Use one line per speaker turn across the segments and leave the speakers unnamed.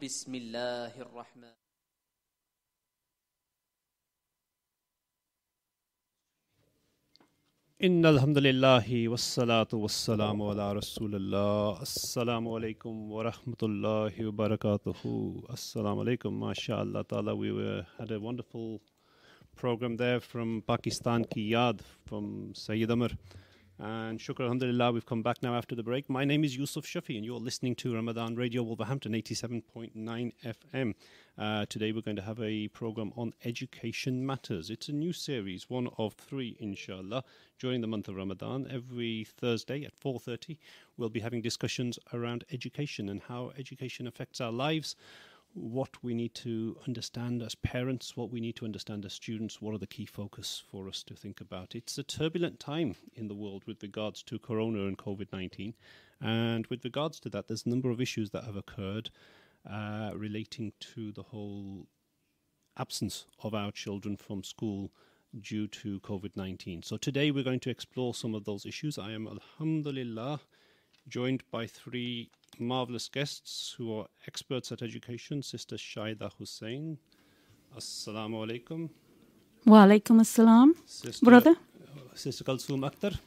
بسم الله الرحمن
إن الحمد لله والصلاة والسلام على رسول الله السلام عليكم ورحمة الله وبركاته Assalamu alaikum mashallah ta'ala. Had a wonderful program there from Pakistan Ki Yaad from Sayyid Amr, and shukr alhamdulillah, we've come back now after the break. My name is Yusuf Shafi and you're listening to Ramadan Radio Wolverhampton 87.9 FM. Today we're going to have a program on education matters. It's a new series, one of 3 inshallah, during the month of Ramadan. Every Thursday at 4:30 we'll be having discussions around education and how education affects our lives, what we need to understand as parents, what we need to understand as students, what are the key focus for us to think about. It's a turbulent time in the world with regards to Corona and COVID-19, and with regards to that there's a number of issues that have occurred relating to the whole absence of our children from school due to COVID-19. So today we're going to explore some of those issues. I am alhamdulillah joined by 3 marvelous guests who are experts at education. Sister Shaida Hussain, assalamu alaikum.
Wa alaikum assalam. Brother
Sister Kalsoom Akhtar.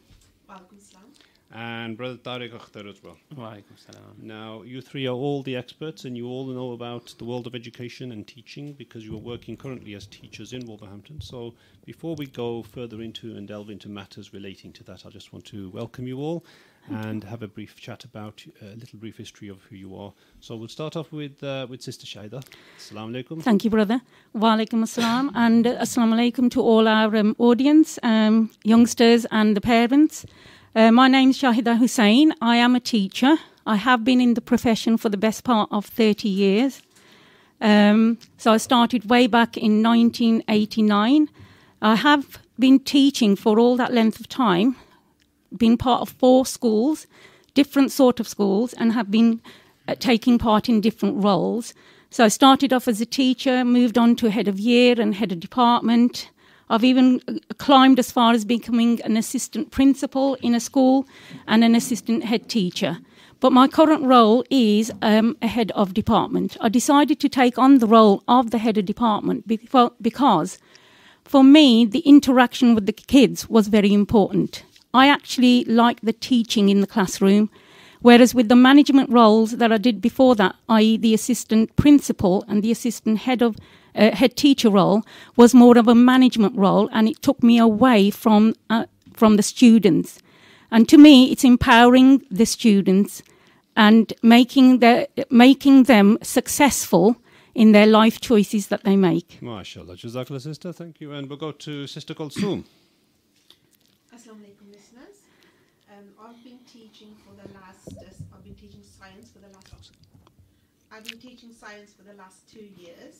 Wa alaikum assalam.
And Brother Tariq Akhtar as well.
Wa alaikum assalam.
Now, you 3 are all the experts and you all know about the world of education and teaching because you are working currently as teachers in Wolverhampton. So before we go further into and delve into matters relating to that, I just want to welcome you all and have a brief chat about a little brief history of who you are. So we'll start off with Sister Shaida. Assalamu alaikum.
Thank you, brother. Wa alaikum assalam. And assalamu alaikum to all our audience, youngsters and the parents. My name is Shahida Hussain. I am a teacher. I have been in the profession for the best part of 30 years. So I started way back in 1989. I have been teaching for all that length of time, been part of 4 schools, different sort of schools, and have been taking part in different roles. So I started off as a teacher, moved on to head of year and head of department. I've even climbed as far as becoming an assistant principal in a school and an assistant head teacher. But my current role is a head of department. I decided to take on the role of the head of department because for me, the interaction with the kids was very important. I actually like the teaching in the classroom, whereas with the management roles that I did before that, i.e. the assistant principal and the assistant head teacher role, was more of a management role, and it took me away from the students. And to me, it's empowering the students and making them successful in their life choices that they make.
MashaAllah. Jazakallah, sister. Thank you. And we'll go to Sister Kalsoom.
Assalamu alaikum, listeners. I've been teaching science for the last 2 years.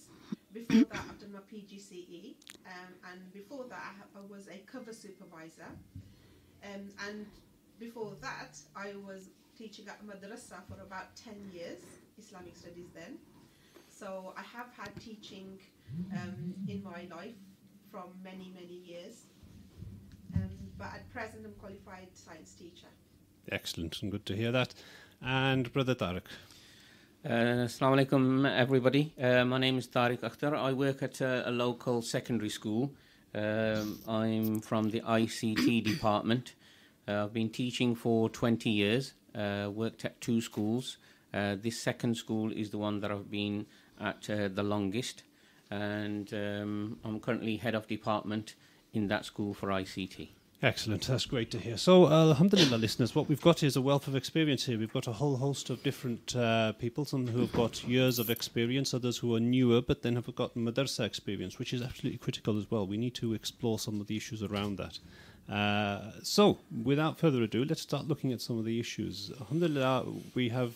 Before that, I've done my PGCE, and before that, I was a cover supervisor. And before that, I was teaching at madrasa for about 10 years, Islamic studies then. So I have had teaching in my life from many, many years. But at present, I'm qualified science teacher.
Excellent, and good to hear that. And Brother Tariq.
Assalamu alaikum, everybody. My name is Tariq Akhtar. I work at a local secondary school. I'm from the ICT department. I've been teaching for 20 years, worked at 2 schools. This second school is the one that I've been at the longest, and I'm currently head of department in that school for ICT.
Excellent, that's great to hear. So, alhamdulillah, listeners, what we've got is a wealth of experience here. We've got a whole host of different people, some who have got years of experience, others who are newer, but then have got madrasa experience, which is absolutely critical as well. We need to explore some of the issues around that. So, without further ado, let's start looking at some of the issues. Alhamdulillah, we have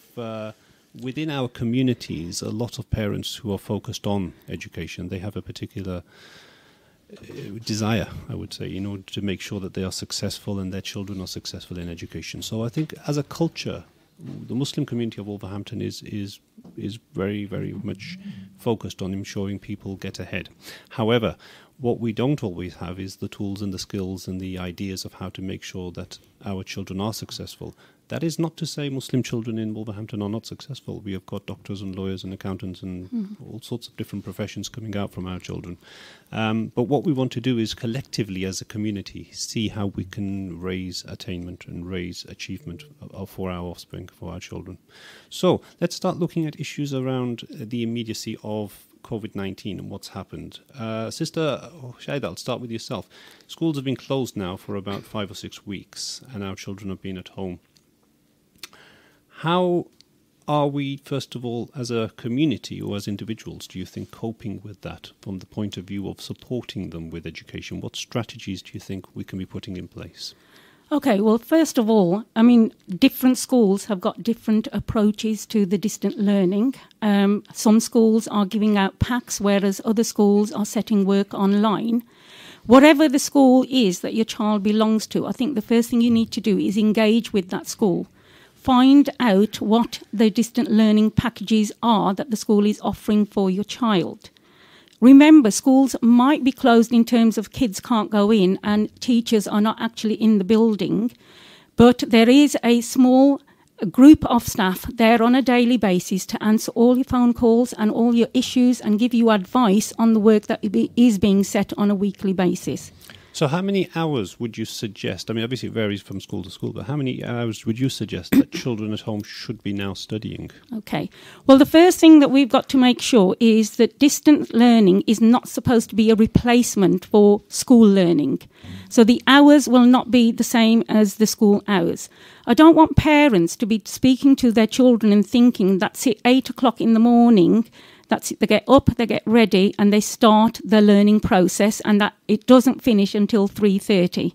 within our communities a lot of parents who are focused on education. They have a particular desire, I would say, in order to make sure that they are successful and their children are successful in education. So I think as a culture, the Muslim community of Wolverhampton is very, very much focused on ensuring people get ahead. However, What we don't always have is the tools and the skills and the ideas of how to make sure that our children are successful. That is not to say Muslim children in Wolverhampton are not successful. We have got doctors and lawyers and accountants and all sorts of different professions coming out from our children. But what we want to do is collectively as a community see how we can raise attainment and raise achievement for our offspring, for our children. So let's start looking at issues around the immediacy of COVID-19 and what's happened. Sister Shaida, I'll start with yourself. Schools have been closed now for about 5 or 6 weeks and our children have been at home. How are we, first of all, as a community or as individuals, do you think, coping with that from the point of view of supporting them with education? What strategies do you think we can be putting in place?
Okay, well, first of all, I mean, different schools have got different approaches to the distant learning. Some schools are giving out packs, whereas other schools are setting work online. Whatever the school is that your child belongs to, I think the first thing you need to do is engage with that school. Find out what the distant learning packages are that the school is offering for your child. Remember, schools might be closed in terms of kids can't go in and teachers are not actually in the building, but there is a small group of staff there on a daily basis to answer all your phone calls and all your issues and give you advice on the work that is being set on a weekly basis.
So how many hours would you suggest? I mean, obviously it varies from school to school, but how many hours would you suggest that children at home should be now studying?
Okay. Well, the first thing that we've got to make sure is that distant learning is not supposed to be a replacement for school learning. So the hours will not be the same as the school hours. I don't want parents to be speaking to their children and thinking that's at 8 o'clock in the morning. That's it. They get up, they get ready, and they start the learning process, and that it doesn't finish until 3:30.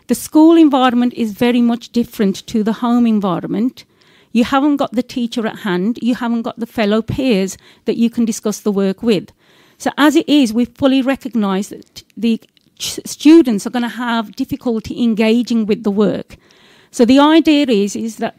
The school environment is very much different to the home environment. You haven't got the teacher at hand. You haven't got the fellow peers that you can discuss the work with. So as it is, we fully recognise that the students are going to have difficulty engaging with the work. So the idea is that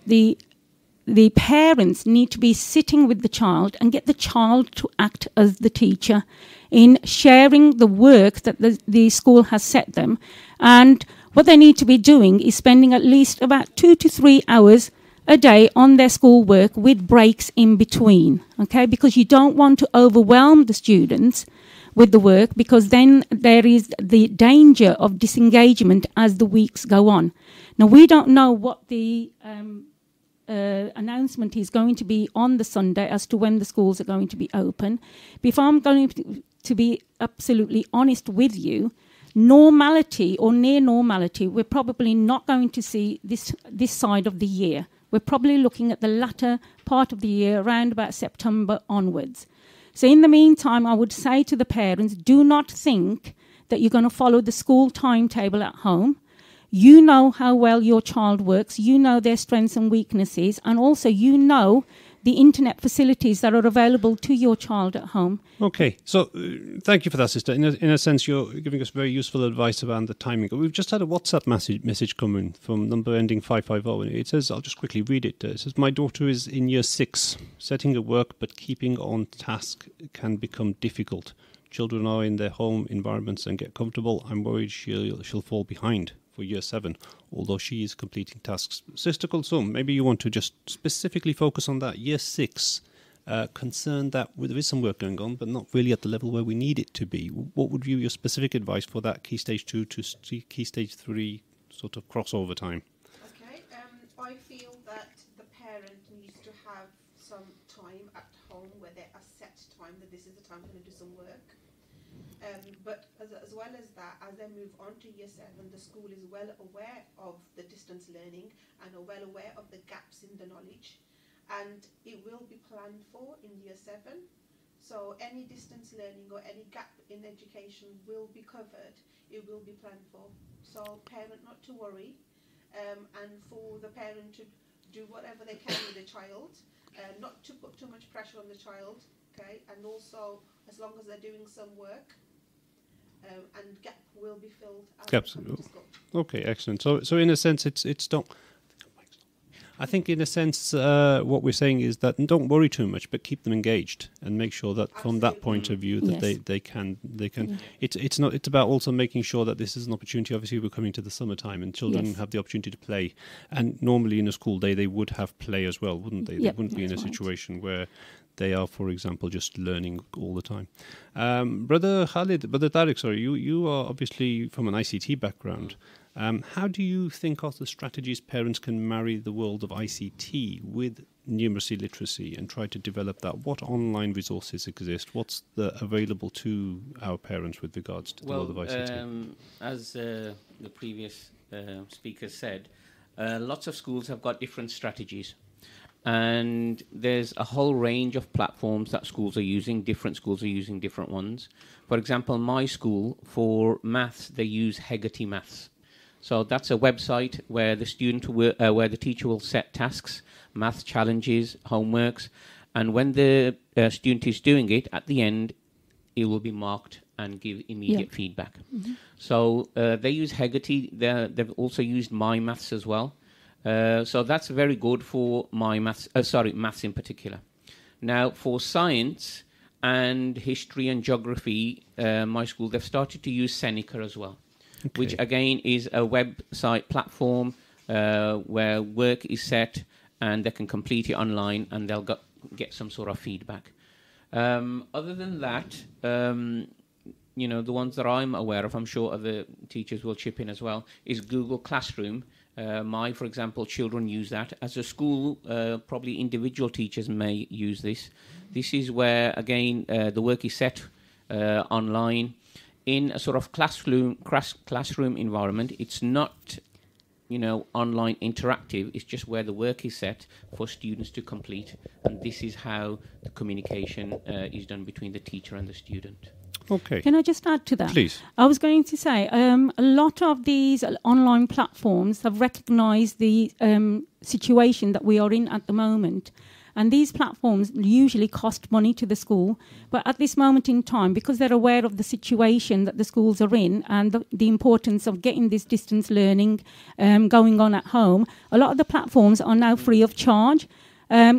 the parents need to be sitting with the child and get the child to act as the teacher in sharing the work that the school has set them. And what they need to be doing is spending at least about 2 to 3 hours a day on their school work with breaks in between, okay? Because you don't want to overwhelm the students with the work, because then there is the danger of disengagement as the weeks go on. Now, we don't know what the announcement is going to be on the Sunday as to when the schools are going to be open. But if I'm going to be absolutely honest with you, normality or near normality, we're probably not going to see this side of the year. We're probably looking at the latter part of the year, around about September onwards. So in the meantime, I would say to the parents, do not think that you're going to follow the school timetable at home. You know how well your child works, you know their strengths and weaknesses, and also you know the internet facilities that are available to your child at home.
Okay, so thank you for that, sister. In a sense, you're giving us very useful advice around the timing. We've just had a WhatsApp message come in from number ending 550. It says, I'll just quickly read it. It says, my daughter is in year 6, setting her work, but keeping on task can become difficult. Children are in their home environments and get comfortable. I'm worried she'll fall behind for year 7, although she is completing tasks. Sister Kulsum, maybe you want to just specifically focus on that. Year 6, concerned that there is some work going on, but not really at the level where we need it to be. What would be your specific advice for that Key Stage 2 to Key Stage 3 sort of crossover time?
Okay, I feel that the parent needs to have some time at home where they are set time that this is the time I'm going to do some work. But as well as that, as they move on to year 7, the school is well aware of the distance learning and are well aware of the gaps in the knowledge, and it will be planned for in year 7. So any distance learning or any gap in education will be covered, it will be planned for. So parent not to worry, and for the parent to do whatever they can with the child, not to put too much pressure on the child, okay, and also as long as they're doing some work, and gap will be filled as
Absolutely. Okay, excellent. So in a sense, it's don't. I think in a sense what we're saying is that don't worry too much, but keep them engaged and make sure that from that point of view that they can. It's about also making sure that this is an opportunity. Obviously, we're coming to the summertime and children have the opportunity to play. And normally in a school day, they would have play as well, wouldn't they? They wouldn't be in a situation where they are, for example, just learning all the time. Brother Tariq, sorry, you are obviously from an ICT background. How do you think of the strategies parents can marry the world of ICT with numeracy literacy and try to develop that? What online resources exist? What's available to our parents with regards to the world of ICT?
As the previous speaker said, lots of schools have got different strategies. And there's a whole range of platforms that schools are using. Different schools are using different ones. For example, my school, for maths, they use Hegarty Maths. So that's a website where the teacher will set tasks, math challenges, homeworks, and when the student is doing it, at the end, it will be marked and give immediate feedback. Mm-hmm. So they use Hegarty. They've also used My Maths as well. So that's very good for maths in particular. Now, for science and history and geography, my school, they've started to use Seneca as well, which again is a website platform where work is set and they can complete it online and they'll get some sort of feedback. Other than that, the ones that I'm aware of, I'm sure other teachers will chip in as well, is Google Classroom. For example, children use that. As a school, probably individual teachers may use this. This is where, again, the work is set online in a sort of classroom environment. It's not, online interactive. It's just where the work is set for students to complete. And this is how the communication is done between the teacher and the student.
Okay.
Can I just add to that?
Please.
I was going to say, a lot of these online platforms have recognised the situation that we are in at the moment. And these platforms usually cost money to the school. But at this moment in time, because they're aware of the situation that the schools are in and the importance of getting this distance learning going on at home, a lot of the platforms are now free of charge.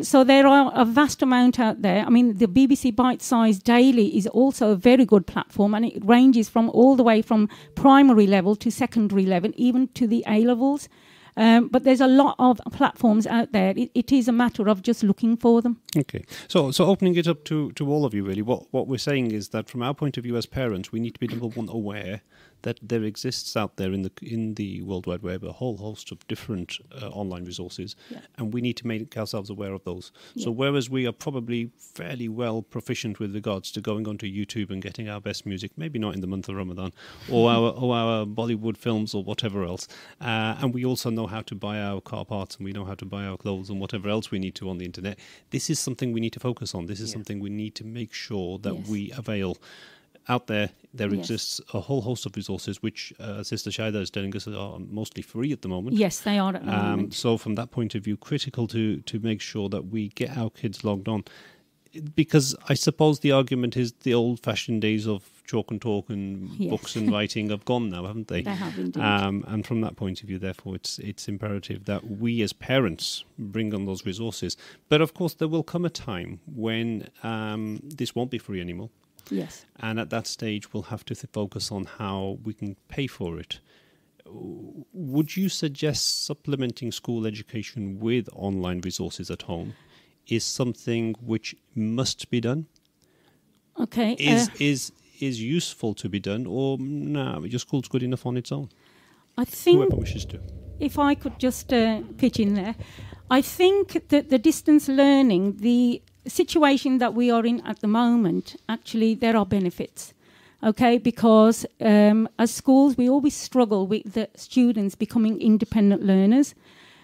So there are a vast amount out there. I mean, the BBC Bite Size Daily is also a very good platform, and it ranges from all the way from primary level to secondary level, even to the A-levels. But there's a lot of platforms out there. It is a matter of just looking for them.
Okay. So opening it up to all of you, really, what we're saying is that from our point of view as parents, we need to be, number one, aware that there exists out there in the World Wide Web a whole host of different online resources, and we need to make ourselves aware of those. So whereas we are probably fairly well proficient with regards to going onto YouTube and getting our best music, maybe not in the month of Ramadan, or our Bollywood films or whatever else, and we also know how to buy our car parts and we know how to buy our clothes and whatever else we need to on the internet, this is something we need to focus on. This is something we need to make sure that we avail. Out there exists a whole host of resources which Sister Shaida is telling us are mostly free at the moment.
Yes, they are at the moment.
So from that point of view, critical to make sure that we get our kids logged on. Because I suppose the argument is the old-fashioned days of chalk and talk and books and writing have gone now, haven't they?
They have indeed.
And from that point of view, therefore, it's imperative that we as parents bring on those resources. But of course, there will come a time when this won't be free anymore.
Yes.
And at that stage, we'll have to focus on how we can pay for it. Would you suggest supplementing school education with online resources at home is something which must be done?
Okay.
Is useful to be done, or no, your school's good enough on its own?
I think,
whoever wishes to.
If I could just pitch in there, I think that the distance learning, the situation that we are in at the moment, actually there are benefits, okay, because as schools we always struggle with the students becoming independent learners,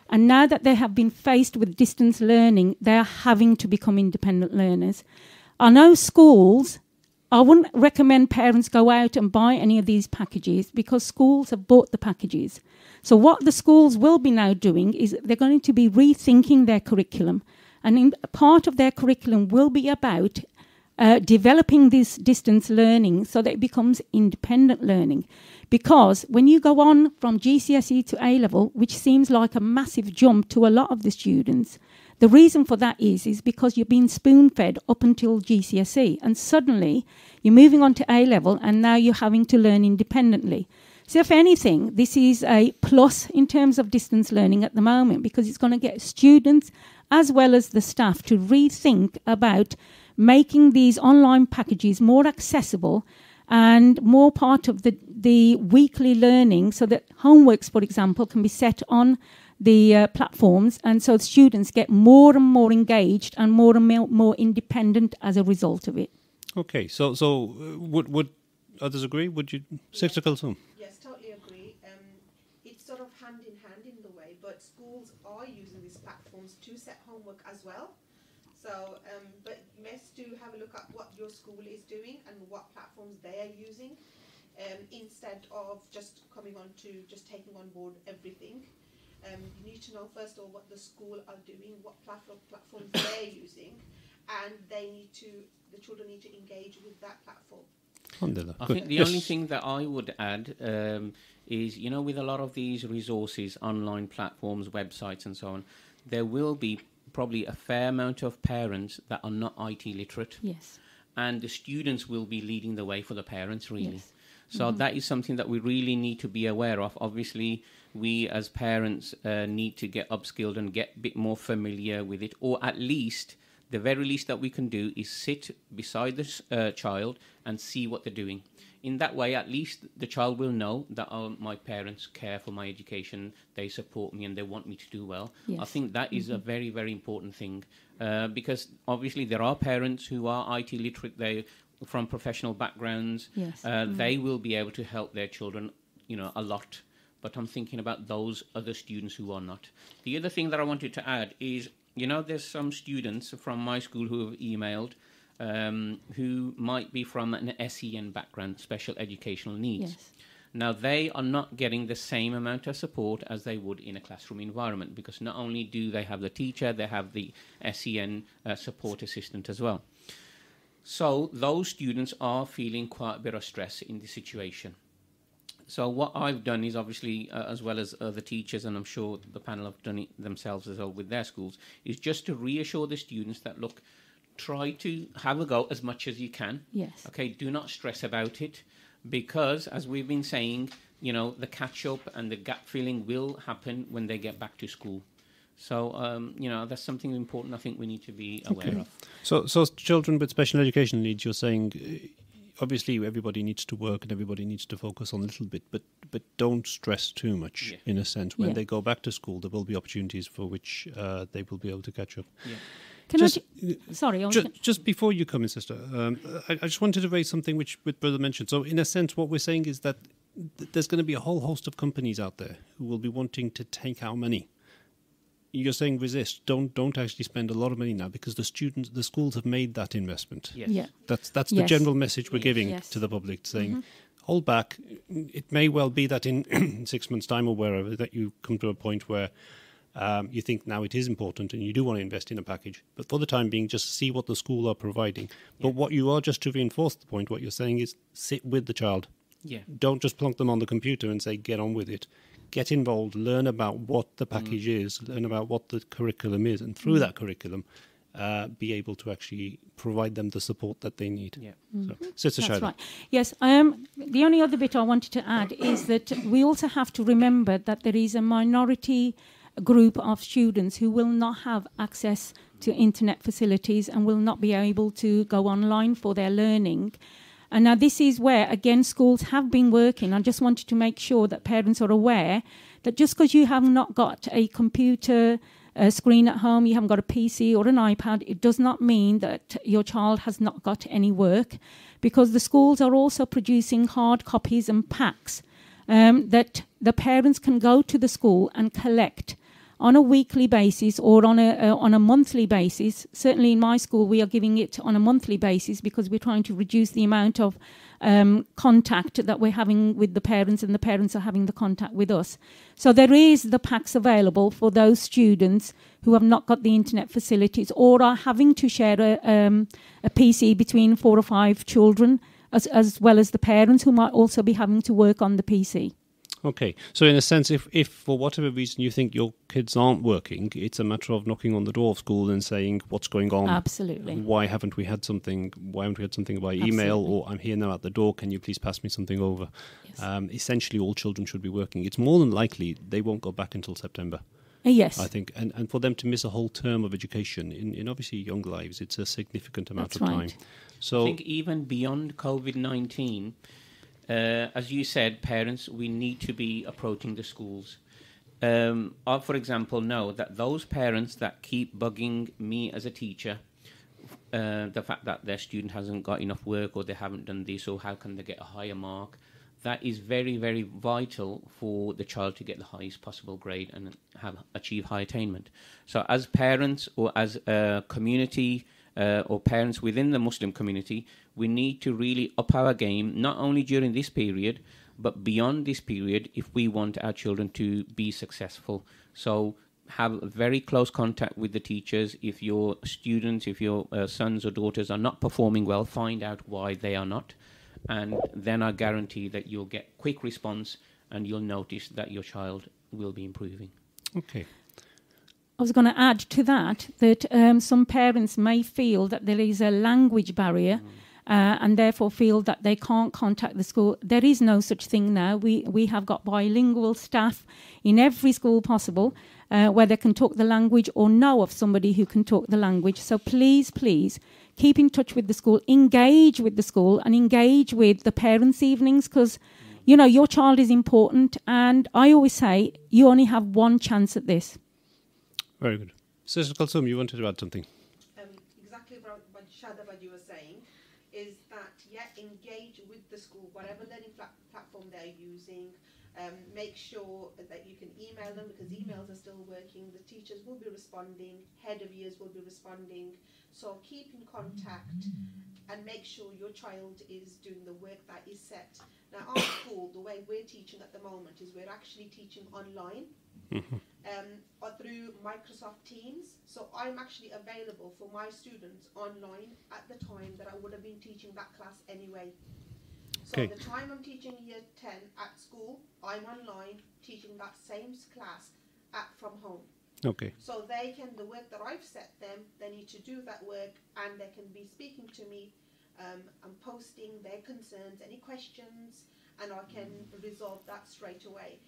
and now that they have been faced with distance learning, they are having to become independent learners. I know schools, I wouldn't recommend parents go out and buy any of these packages because schools have bought the packages. So what the schools will be now doing is they're going to be rethinking their curriculum. And part of their curriculum will be about developing this distance learning so that it becomes independent learning. Because when you go on from GCSE to A-level, which seems like a massive jump to a lot of the students, the reason for that is because you've been spoon-fed up until GCSE, and suddenly you're moving on to A-level, and now you're having to learn independently. So if anything, this is a plus in terms of distance learning at the moment, because it's going to get students as well as the staff to rethink about making these online packages more accessible and more part of the weekly learning, so that homeworks, for example, can be set on the platforms, and so students get more and more engaged and more independent as a result of it.
Okay, so would others agree? Would you, Sister Kulsum?
Yes, totally agree. It's sort of hand in the way, but schools are using these platforms to set homework as well. So, but best to have a look at what your school is doing and what platforms they are using, instead of just coming on to just taking on board everything. You need to know first of all what the school are doing, what platforms they're using, and the children need to engage with that platform.
I think the only thing that I would add is, with a lot of these resources, online platforms, websites and so on, there will be probably a fair amount of parents that are not IT literate.
Yes.
And the students will be leading the way for the parents, really.
Yes.
So that is something that we really need to be aware of. Obviously, we as parents need to get upskilled and get a bit more familiar with it, or at least, the very least that we can do is sit beside the child and see what they're doing. In that way, at least the child will know that my parents care for my education, they support me and they want me to do well.
Yes.
I think that is a very, very important thing, because obviously there are parents who are IT literate, they from professional backgrounds.
Yes.
They will be able to help their children, a lot. But I'm thinking about those other students who are not. The other thing that I wanted to add is, there's some students from my school who have emailed who might be from an SEN background, special educational needs.
Yes.
Now, they are not getting the same amount of support as they would in a classroom environment, because not only do they have the teacher, they have the SEN support assistant as well. So those students are feeling quite a bit of stress in the situation. So what I've done is, obviously, as well as the teachers, and I'm sure the panel have done it themselves as well with their schools, is just to reassure the students that, look, try to have a go as much as you can.
Yes.
Okay, do not stress about it, because, as we've been saying, the catch-up and the gap filling will happen when they get back to school. So, that's something important I think we need to be aware of.
So children with special educational needs, you're saying, obviously everybody needs to work and everybody needs to focus on a little bit, but don't stress too much, in a sense. When they go back to school, there will be opportunities for which they will be able to catch up.
Yeah.
Just before you come in, Sister, I just wanted to raise something which Brother mentioned. So in a sense, what we're saying is that there's going to be a whole host of companies out there who will be wanting to take our money. You're saying resist. Don't actually spend a lot of money now, because the schools have made that investment.
Yes.
Yeah.
That's the general message we're giving to the public, saying, hold back. It may well be that in 6 months' time or wherever, that you come to a point where you think now it is important and you do want to invest in a package. But for the time being, just see what the school are providing. But what you are, just to reinforce the point, what you're saying is sit with the child.
Yeah.
Don't just plonk them on the computer and say, get on with it. Get involved, learn about what the package is, learn about what the curriculum is, and through that curriculum, be able to actually provide them the support that they need.
Yeah.
So, Sister
That's
Shaila.
right. Yes, the only other bit I wanted to add is that we also have to remember that there is a minority group of students who will not have access to internet facilities and will not be able to go online for their learning. And now this is where, again, schools have been working. I just wanted to make sure that parents are aware that just because you have not got a computer screen at home, you haven't got a PC or an iPad, it does not mean that your child has not got any work, because the schools are also producing hard copies and packs that the parents can go to the school and collect on a weekly basis or on a monthly basis. Certainly in my school, we are giving it on a monthly basis because we're trying to reduce the amount of contact that we're having with the parents, and the parents are having the contact with us. So there is the packs available for those students who have not got the internet facilities or are having to share a PC between 4 or 5 children, as well as the parents who might also be having to work on the PC.
Okay, so in a sense, if for whatever reason you think your kids aren't working, it's a matter of knocking on the door of school and saying, what's going on?
Absolutely.
Why haven't we had something by email? Or I'm here now at the door, can you please pass me something over? Yes. Essentially, all children should be working. It's more than likely they won't go back until September.
Yes.
I think, and for them to miss a whole term of education in obviously young lives, it's a significant amount of time. So
I think even beyond COVID-19, as you said, parents, we need to be approaching the schools. I, for example, know that those parents that keep bugging me as a teacher, the fact that their student hasn't got enough work or they haven't done this or how can they get a higher mark, that is very, very vital for the child to get the highest possible grade and achieve high attainment. So as parents or as a community or parents within the Muslim community, we need to really up our game, not only during this period, but beyond this period, if we want our children to be successful. So have very close contact with the teachers. If your students, if your sons or daughters are not performing well, find out why they are not. And then I guarantee that you'll get quick response and you'll notice that your child will be improving.
Okay.
I was going to add to that some parents may feel that there is a language barrier and therefore feel that they can't contact the school. There is no such thing now. We have got bilingual staff in every school possible where they can talk the language or know of somebody who can talk the language. So please, please, keep in touch with the school, engage with the school and engage with the parents' evenings because, you know, your child is important. And I always say you only have one chance at this.
Very good. Sister Kulsum, you wanted to add something?
Exactly what Shada, what you were saying, is that, engage with the school, whatever learning platform they're using. Make sure that you can email them because emails are still working. The teachers will be responding. Head of years will be responding. So keep in contact and make sure your child is doing the work that is set. Now, our school, the way we're teaching at the moment is we're actually teaching online. Or through Microsoft Teams. So I'm actually available for my students online at the time that I would have been teaching that class anyway. So the time I'm teaching year 10 at school, I'm online teaching that same class from home.
Okay.
So they can, the work that I've set them, they need to do that work and they can be speaking to me and posting their concerns, any questions, and I can resolve that straight away.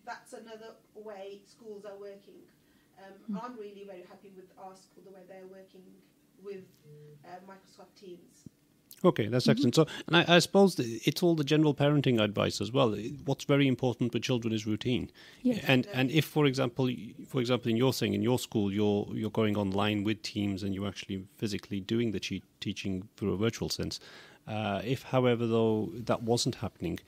That's another way schools are working. I'm really very happy with our school, the way they're working with Microsoft Teams.
Okay, that's excellent. So, and I suppose it's all the general parenting advice as well. What's very important with children is routine.
Yes.
And if, for example, in your saying in your school, you're going online with Teams and you're actually physically doing the teaching through a virtual sense. If, however, though that wasn't happening,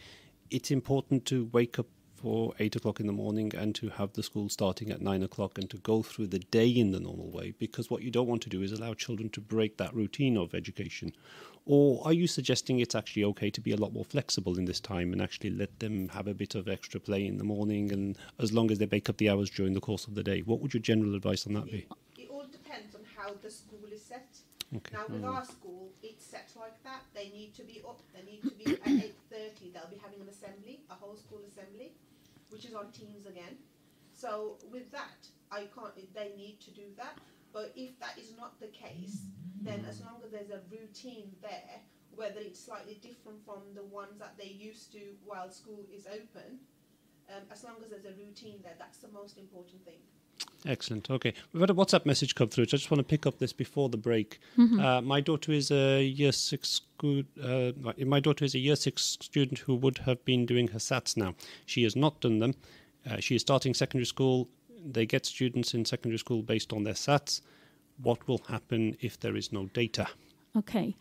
it's important to wake up for 8 o'clock in the morning and to have the school starting at 9 o'clock and to go through the day in the normal way, because what you don't want to do is allow children to break that routine of education. Or are you suggesting it's actually okay to be a lot more flexible in this time and actually let them have a bit of extra play in the morning, and as long as they make up the hours during the course of the day? What would your general advice on that be?
It all depends on how the school is set.
Okay.
Now with our school, it's set like that. They need to be up. They need to be at 8:30. They'll be having an assembly, a whole school assembly, which is on Teams again. So with that, they need to do that. But if that is not the case, then as long as there's a routine there, whether it's slightly different from the ones that they used to while school is open, as long as there's a routine there, that's the most important thing.
Excellent. Okay, we've had a WhatsApp message come through. So I just want to pick up this before the break. My daughter is a year 6 My daughter is a year 6 student who would have been doing her SATs now. She has not done them. She is starting secondary school. They get students in secondary school based on their SATs. What will happen if there is no data?
Okay.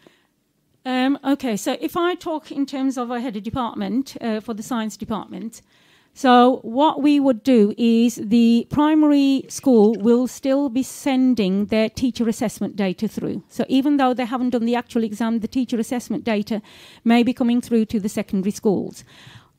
So if I talk in terms of I had a department for the science department, So what we would do is the primary school will still be sending their teacher assessment data through. So even though they haven't done the actual exam, the teacher assessment data may be coming through to the secondary schools.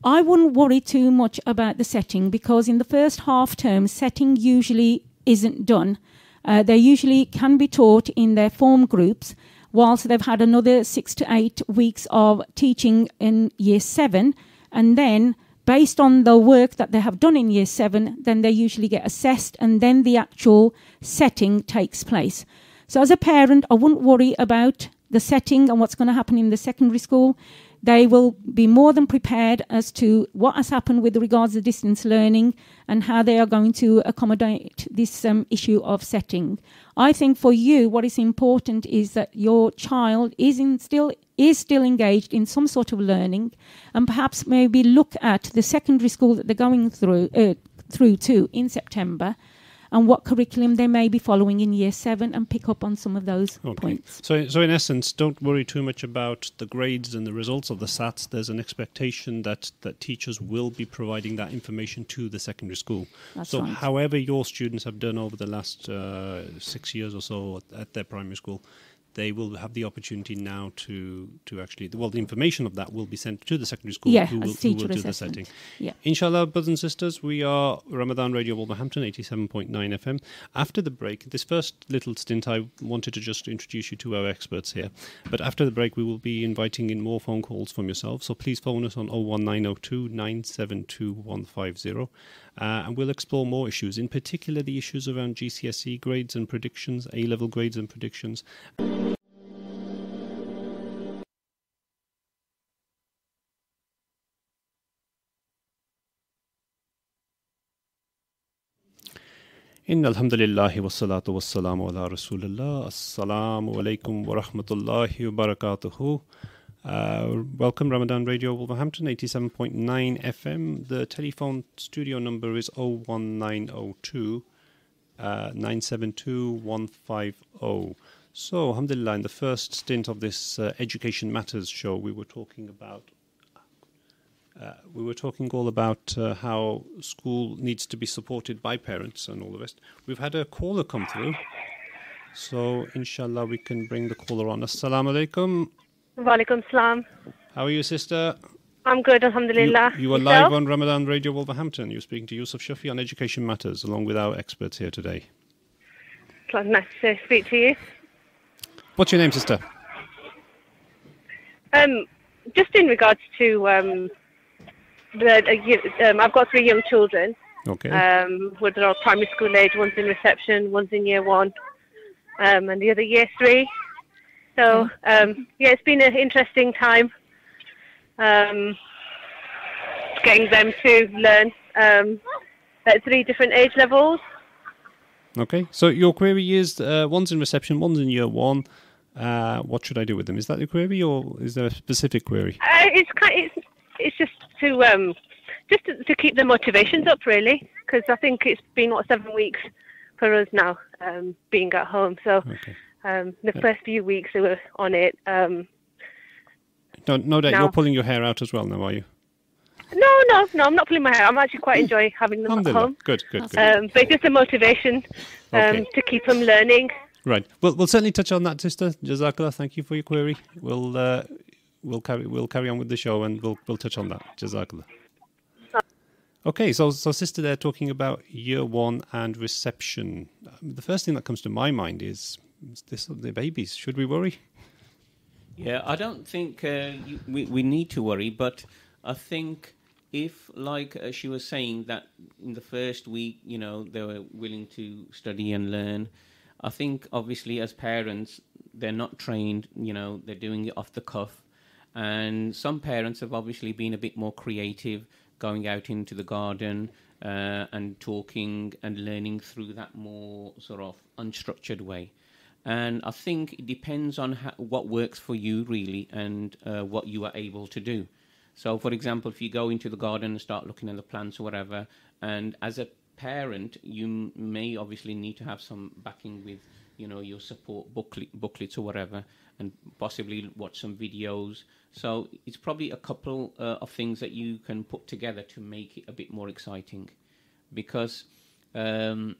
I wouldn't worry too much about the setting, because in the first half term, setting usually isn't done. They usually can be taught in their form groups whilst they've had another 6 to 8 weeks of teaching in year 7, and then based on the work that they have done in year 7, then they usually get assessed, and then the actual setting takes place. So as a parent, I wouldn't worry about the setting and what's going to happen in the secondary school. They will be more than prepared as to what has happened with regards to distance learning and how they are going to accommodate this issue of setting. I think for you, what is important is that your child is still engaged in some sort of learning, and perhaps maybe look at the secondary school that they're going through to in September, and what curriculum they may be following in year 7, and pick up on some of those points.
So in essence, don't worry too much about the grades and the results of the SATs. There's an expectation that teachers will be providing that information to the secondary school.
That's
so
right.
however your students have done over the last 6 years or so at their primary school, they will have the opportunity now to actually, well, the information of that will be sent to the secondary school, who will do the setting.
Yeah.
Inshallah, brothers and sisters, we are Ramadan Radio Wolverhampton, 87.9 FM. After the break, this first little stint, I wanted to just introduce you to our experts here. But after the break, we will be inviting in more phone calls from yourselves. So please phone us on 01902 972 150. And we'll explore more issues, in particular the issues around GCSE grades and predictions, A-level grades and predictions. Inna alhamdulillahi wassalatu wassalamu ala rasulillah. Assalamu alaikum wa rahmatullahi wa barakatuhu. Welcome, Ramadan Radio Wolverhampton, 87.9 FM. The telephone studio number is 01902 972 150. So, alhamdulillah, in the first stint of this Education Matters show, we were talking all about how school needs to be supported by parents and all the rest. We've had a caller come through, so inshallah we can bring the caller on. Assalamu alaikum.
Walaikum salam.
How are you, sister?
I'm good, alhamdulillah.
You are live on Ramadan Radio Wolverhampton. You're speaking to Yusuf Shafi on Education Matters, along with our experts here today.
It's nice to speak to you.
What's your name, sister?
Just in regards to I've got 3 young children.
Okay.
They're all primary school age. One's in reception, one's in year 1, and the other year 3. So it's been an interesting time getting them to learn at 3 different age levels.
Okay. So your query is one's in reception, one's in year 1. What should I do with them? Is that the query, or is there a specific query?
It's just to keep the motivations up, really, because I think it's been 7 weeks for us now, being at home. So the first few weeks they were on it.
No doubt you're pulling your hair out as well now, are you?
No, I'm not pulling my hair. I'm actually quite enjoying having them at home.
Good.
But it's just a motivation to keep them learning.
Right. We'll certainly touch on that, sister. Jazakallah. Thank you for your query. We'll carry on with the show, and we'll touch on that. Jazakallah. Okay, so sister, they're talking about year 1 and reception. The first thing that comes to my mind is the babies. Should we worry?
Yeah, I don't think we need to worry, but I think if, like she was saying, that in the first week, they were willing to study and learn, I think obviously as parents, they're not trained, they're doing it off the cuff. And some parents have obviously been a bit more creative, going out into the garden and talking and learning through that more sort of unstructured way. And I think it depends on what works for you, really, and what you are able to do. So, for example, if you go into the garden and start looking at the plants or whatever, and as a parent, you may obviously need to have some backing with your support booklets or whatever, and possibly watch some videos. So it's probably a couple of things that you can put together to make it a bit more exciting. Because, earlier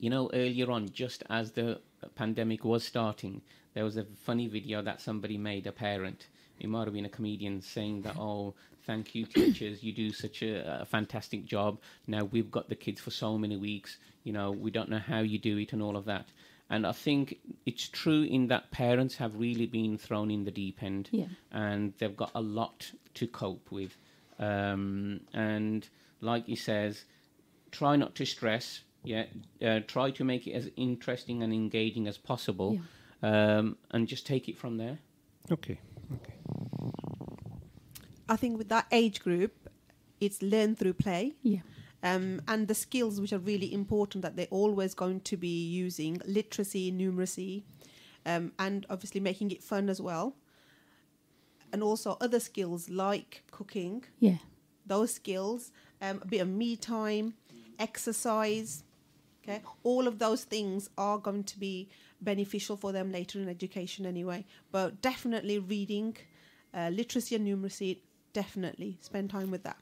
on, just as the pandemic was starting, there was a funny video that somebody made, a parent. It might have been a comedian saying that, oh, thank you, teachers, you do such a fantastic job. Now we've got the kids for so many weeks, we don't know how you do it and all of that. And I think it's true in that parents have really been thrown in the deep end, and they've got a lot to cope with. And like he says, try not to stress, try to make it as interesting and engaging as possible, and just take it from there.
Okay.
I think with that age group, it's learn through play.
Yeah.
And the skills which are really important that they're always going to be using, literacy, numeracy, and obviously making it fun as well. And also other skills like cooking.
Yeah.
Those skills, a bit of me time, exercise. Okay, all of those things are going to be beneficial for them later in education anyway. But definitely reading, literacy and numeracy, definitely spend time with that.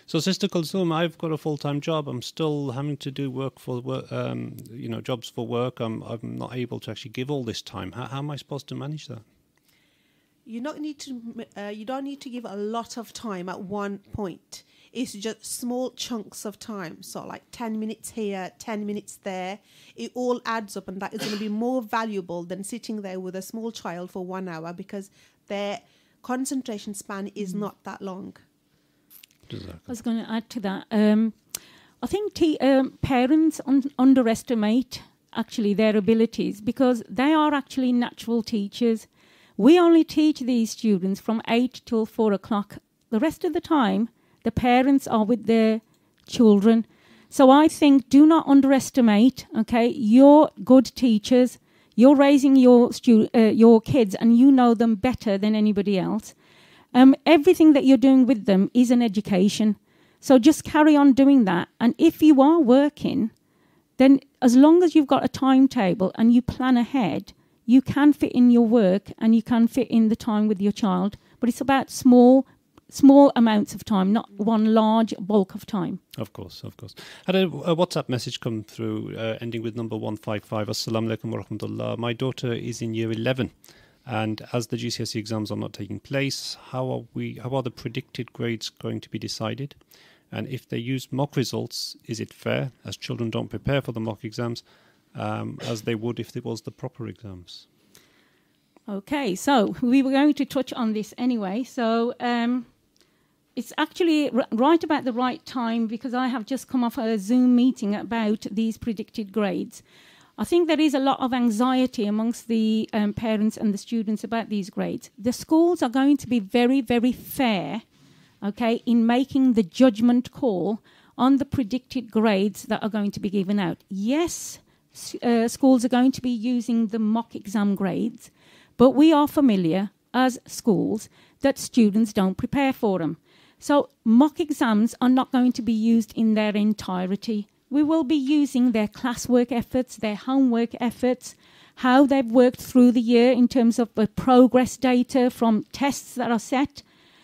So, Sister Kulsum, I've got a full-time job. I'm still having to do work for jobs for work. I'm not able to actually give all this time. How am I supposed to manage that?
You don't need to give a lot of time at one point. It's just small chunks of time. So like 10 minutes here, 10 minutes there. It all adds up, and that is going to be more valuable than sitting there with a small child for 1 hour, because their concentration span is not that long.
I was going to add to that. I think parents underestimate actually their abilities, because they are actually natural teachers. We only teach these students from 8 till 4 o'clock. The rest of the time, the parents are with their children. So I think do not underestimate, you're good teachers. You're raising your kids, and you know them better than anybody else. Everything that you're doing with them is an education. So just carry on doing that. And if you are working, then as long as you've got a timetable and you plan ahead, you can fit in your work and you can fit in the time with your child. But it's about small amounts of time, not one large bulk of time.
Of course. Had a WhatsApp message come through ending with number 155. Assalamu alaikum wa rahmatullah. My daughter is in year 11. And as the GCSE exams are not taking place, how are the predicted grades going to be decided? And if they use mock results, is it fair, as children don't prepare for the mock exams as they would if it was the proper exams?
Okay, so we were going to touch on this anyway. So it's actually right about the right time, because I have just come off a Zoom meeting about these predicted grades. I think there is a lot of anxiety amongst the parents and the students about these grades. The schools are going to be very, very fair, in making the judgment call on the predicted grades that are going to be given out. Yes, schools are going to be using the mock exam grades, but we are familiar as schools that students don't prepare for them. So mock exams are not going to be used in their entirety. We will be using their classwork efforts, their homework efforts, how they've worked through the year in terms of the progress data from tests that are set.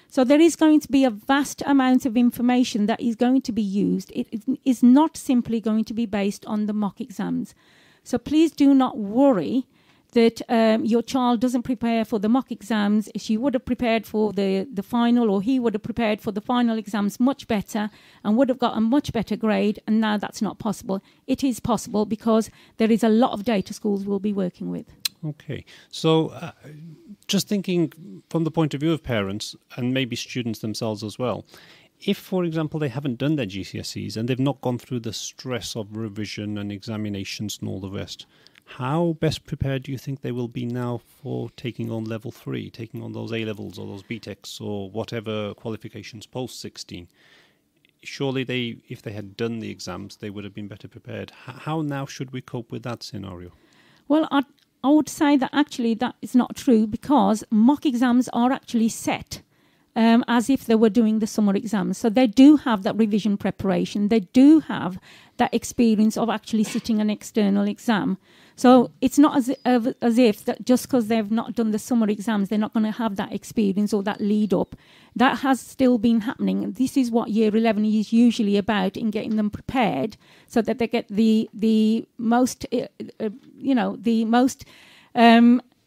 So there is going to be a vast amount of information that is going to be used. It is not simply going to be based on the mock exams. So please do not worry that your child doesn't prepare for the mock exams. She would have prepared for the final, or he would have prepared for the final exams much better and would have got a much better grade, and now that's not possible. It is possible because there is a lot of data schools we'll be working with.
Okay, so just thinking from the point of view of parents and maybe students themselves as well, if, for example, they haven't done their GCSEs and they've not gone through the stress of revision and examinations and all the rest, how best prepared do you think they will be now for taking on level 3, taking on those A-levels or those BTECs or whatever qualifications post-16? Surely if they had done the exams, they would have been better prepared. How now should we cope with that scenario?
Well, I would say that actually that is not true, because mock exams are actually set as if they were doing the summer exams. So they do have that revision preparation. They do have that experience of actually sitting an external exam. So it's not as if that just because they've not done the summer exams, they're not going to have that experience or that lead up. That has still been happening. This is what Year 11 is usually about, in getting them prepared so that they get the most, the most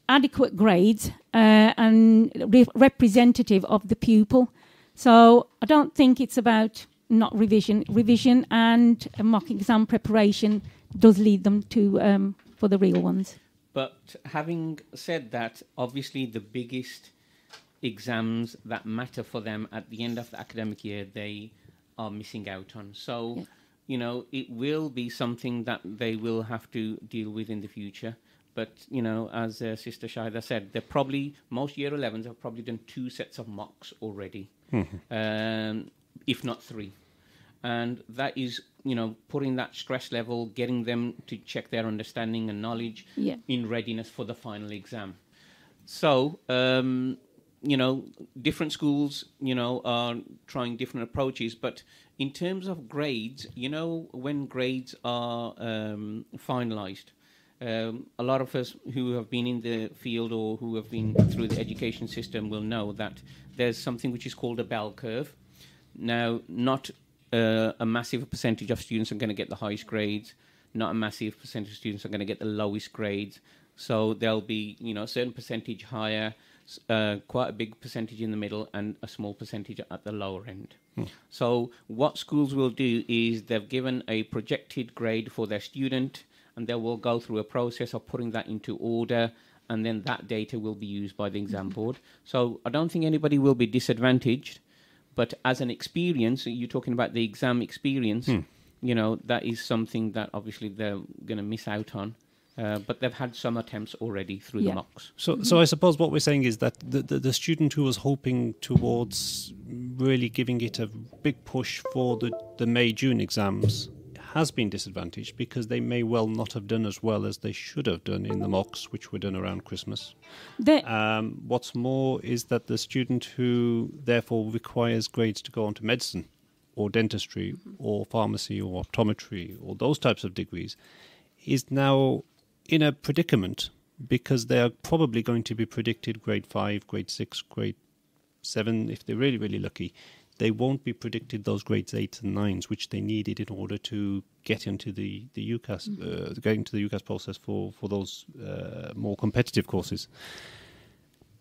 adequate grades and representative of the pupil. So I don't think it's about not revision. Revision and mock exam preparation does lead them to for the real ones.
But having said that, obviously the biggest exams that matter for them at the end of the academic year, they are missing out on. So, it will be something that they will have to deal with in the future. But, as Sister Shahida said, most Year 11s have probably done 2 sets of mocks already, if not 3. And that is, putting that stress level, getting them to check their understanding and knowledge in readiness for the final exam. So, different schools, are trying different approaches. But in terms of grades, when grades are finalized, a lot of us who have been in the field or who have been through the education system will know that there's something which is called a bell curve. Now, not a massive percentage of students are going to get the highest grades, not a massive percentage of students are going to get the lowest grades. So there'll be, a certain percentage higher, quite a big percentage in the middle, and a small percentage at the lower end. So what schools will do is they've given a projected grade for their student, and they will go through a process of putting that into order, and then that data will be used by the exam board. So I don't think anybody will be disadvantaged, but as an experience, you're talking about the exam experience, that is something that obviously they're going to miss out on. But they've had some attempts already through the mocks.
So I suppose what we're saying is that the student who was hoping towards really giving it a big push for the May-June exams has been disadvantaged because they may well not have done as well as they should have done in the mocks, which were done around Christmas. What's more is that the student who therefore requires grades to go on to medicine or dentistry or pharmacy or optometry or those types of degrees is now in a predicament because they are probably going to be predicted grade 5, grade 6, grade 7 if they're really, really lucky. They won't be predicted those grades 8 and 9s, which they needed in order to get into the UCAS, get into the UCAS process for those more competitive courses.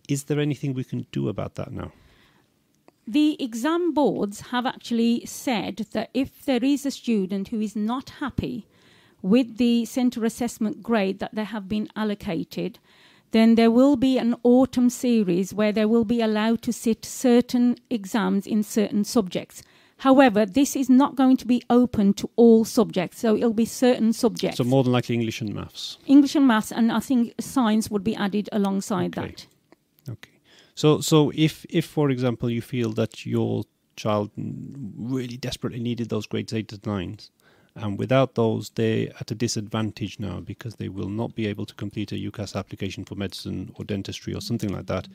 Is there anything we can do about that now?
The exam boards have actually said that if there is a student who is not happy with the centre assessment grade that they have been allocated, then there will be an autumn series where they will be allowed to sit certain exams in certain subjects. However, this is not going to be open to all subjects, so it'll be certain subjects.
So more than likely English and maths.
English and maths, and I think science would be added alongside that.
Okay. So if for example you feel that your child really desperately needed those grades 8 to 9s, and without those, they're at a disadvantage now because they will not be able to complete a UCAS application for medicine or dentistry or something like that.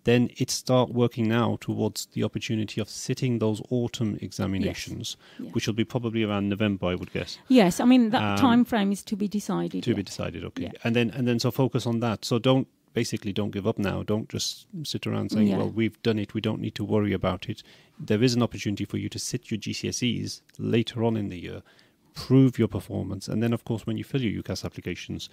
Then it start working now towards the opportunity of sitting those autumn examinations, which will be probably around November, I would guess.
Yes, I mean that time frame is to be decided.
To be decided, okay. Yeah. And then so focus on that. So don't give up now. Don't just sit around saying, well, we've done it, we don't need to worry about it. There is an opportunity for you to sit your GCSEs later on in the year, prove your performance, and then of course when you fill your UCAS applications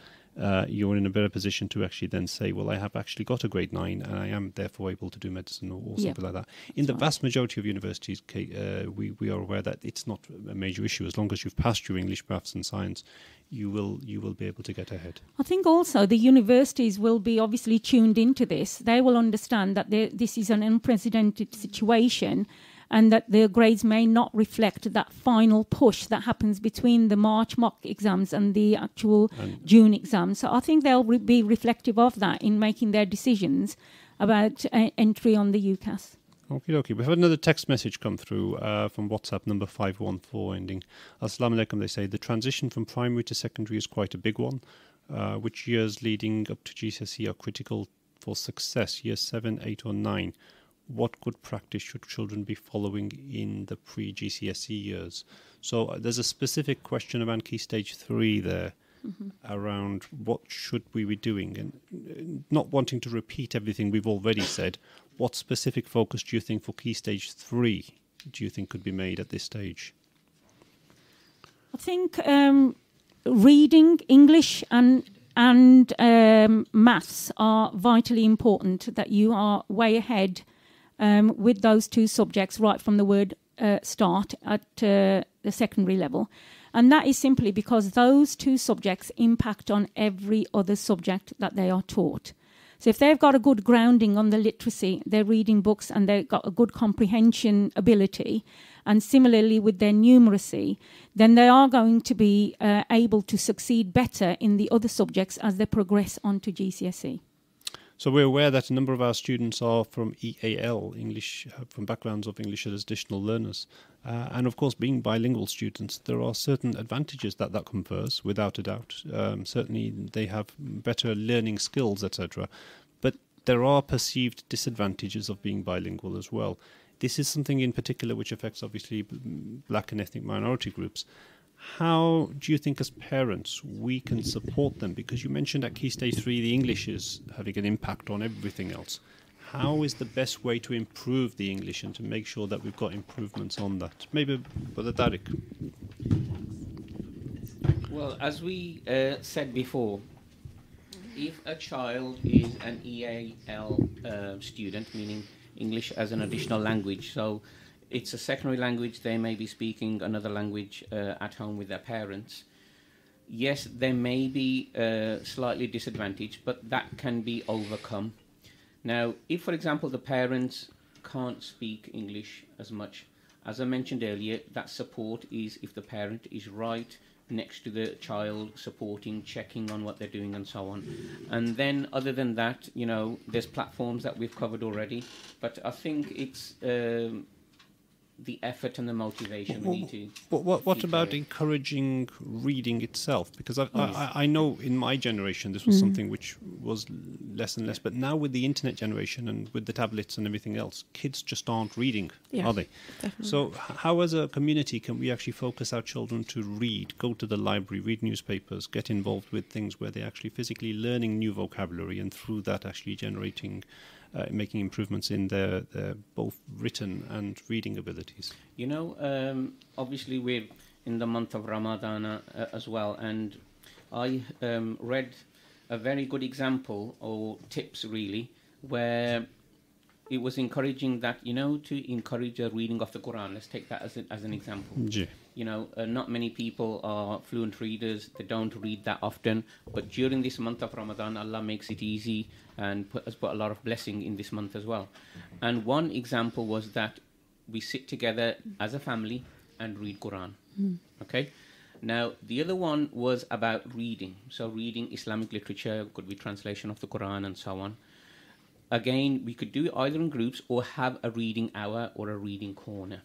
you're in a better position to actually then say, well, I have actually got a grade 9 and I am therefore able to do medicine or something like that. In the vast majority of universities, we are aware that it's not a major issue. As long as you've passed your English, maths and science, you will be able to get ahead.
I think also the universities will be obviously tuned into this. They will understand that this is an unprecedented situation, and that their grades may not reflect that final push that happens between the March mock exams and the actual June exams. So I think they'll be reflective of that in making their decisions about entry on the UCAS.
Okay. We've had another text message come through from WhatsApp number 514 ending. Assalamu alaikum, they say, the transition from primary to secondary is quite a big one. Which years leading up to GCSE are critical for success? Year 7, 8 or 9? what good practice should children be following in the pre-GCSE years? So there's a specific question around Key Stage 3 there, around what should we be doing, and not wanting to repeat everything we've already said. What specific focus do you think for Key Stage 3 do you think could be made at this stage?
I think reading, English and maths are vitally important, that you are way ahead with those two subjects right from the word start at the secondary level. And that is simply because those two subjects impact on every other subject that they are taught. So if they've got a good grounding on the literacy, they're reading books and they've got a good comprehension ability, and similarly with their numeracy, then they are going to be able to succeed better in the other subjects as they progress on to GCSE.
So we're aware that a number of our students are from EAL, English, from backgrounds of English as additional learners. And of course, being bilingual students, there are certain advantages that confers, without a doubt. Certainly, they have better learning skills, etc. But there are perceived disadvantages of being bilingual as well. This is something in particular which affects, obviously, black and ethnic minority groups. How do you think as parents we can support them? Because you mentioned at Key Stage 3 the English is having an impact on everything else. How is the best way to improve the English and to make sure that we've got improvements on that? Maybe Brother Tariq.
Well, as we said before, if a child is an EAL student, meaning English as an additional language, so it's a secondary language, they may be speaking another language at home with their parents. Yes, they may be slightly disadvantaged, but that can be overcome. Now, if, for example, the parents can't speak English as much, as I mentioned earlier, that support is if the parent is right next to the child, supporting, checking on what they're doing and so on. And then, other than that, you know, there's platforms that we've covered already, but I think it's the effort and the motivation we need to...
What about encouraging reading itself? Because I know in my generation this was something which was less and less, but now with the internet generation and with the tablets and everything else, kids just aren't reading, are they?
Definitely.
So how as a community can we actually focus our children to read, go to the library, read newspapers, get involved with things where they're actually physically learning new vocabulary and through that actually generating... making improvements in their both written and reading abilities?
You know, obviously we're in the month of Ramadan as well, and I read a very good example, or tips really, where it was encouraging that, you know, to encourage a reading of the Quran. Let's take that as an example.
Yeah.
You know, not many people are fluent readers. They don't read that often. But during this month of Ramadan, Allah makes it easy and has put a lot of blessing in this month as well. And one example was that we sit together as a family and read Quran. Okay? Now, the other one was about reading. So reading Islamic literature, could be translation of the Quran and so on. Again, we could do it either in groups or have a reading hour or a reading corner.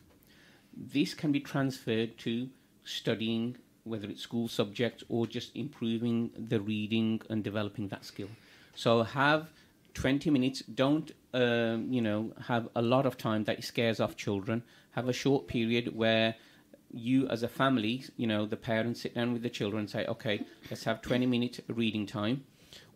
This can be transferred to studying, whether it's school subjects or just improving the reading and developing that skill. So have 20 minutes. Don't, have a lot of time that scares off children. Have a short period where you as a family, the parents sit down with the children and say, okay, let's have 20-minute reading time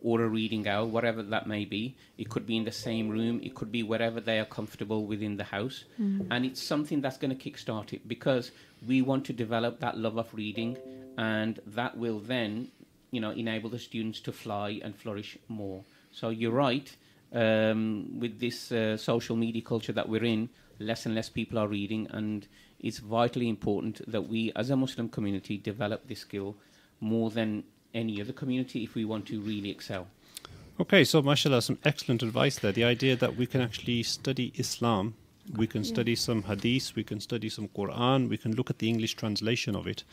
or a reading hour, whatever that may be. It could be in the same room. It could be wherever they are comfortable within the house. And it's something that's going to kickstart it, because we want to develop that love of reading, and that will then, enable the students to fly and flourish more. So you're right, with this social media culture that we're in, less and less people are reading, and it's vitally important that we as a Muslim community develop this skill more than any other community if we want to really excel.
Okay, so mashallah, some excellent advice there. The idea that we can actually study Islam, we can study some hadith, we can study some Quran, we can look at the English translation of it,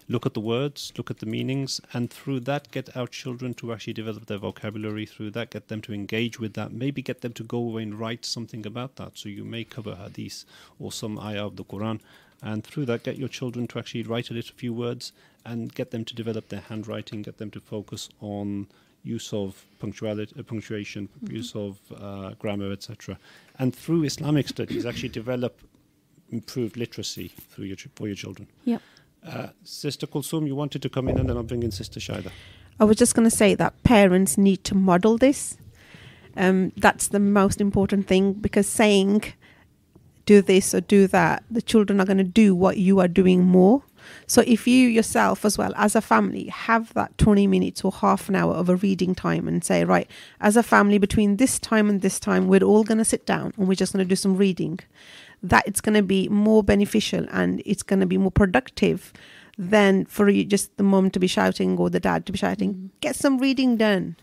look at the words, look at the meanings, and through that get our children to actually develop their vocabulary, through that get them to engage with that, maybe get them to go away and write something about that. So you may cover hadith or some ayah of the Quran, and through that get your children to actually write a little few words and get them to develop their handwriting, get them to focus on use of punctuation, use of grammar, etc. And through Islamic studies, actually develop improved literacy for your children.
Yep.
Sister Kulsum, you wanted to come in, and then I'll bring in Sister Shaida.
I was just going to say that parents need to model this. That's the most important thing, because saying do this or do that, the children are going to do what you are doing more. So if you yourself as well as a family have that 20 minutes or half an hour of a reading time and say, right, as a family between this time and this time, we're all going to sit down and we're just going to do some reading, that it's going to be more beneficial and it's going to be more productive than for you, just the mum to be shouting or the dad to be shouting. Get some reading done.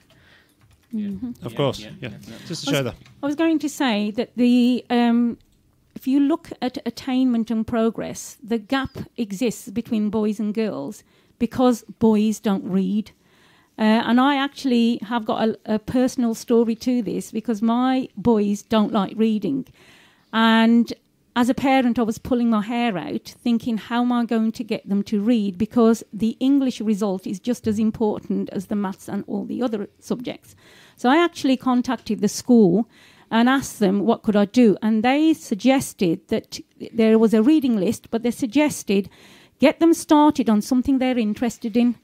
Of course. Just to show that.
I was going to say that if you look at attainment and progress, the gap exists between boys and girls because boys don't read. And I actually have got a personal story to this, because my boys don't like reading. And as a parent, I was pulling my hair out, thinking, how am I going to get them to read? Because the English result is just as important as the maths and all the other subjects. So I actually contacted the school and asked them what could I do. And they suggested that there was a reading list, but they suggested get them started on something they're interested in,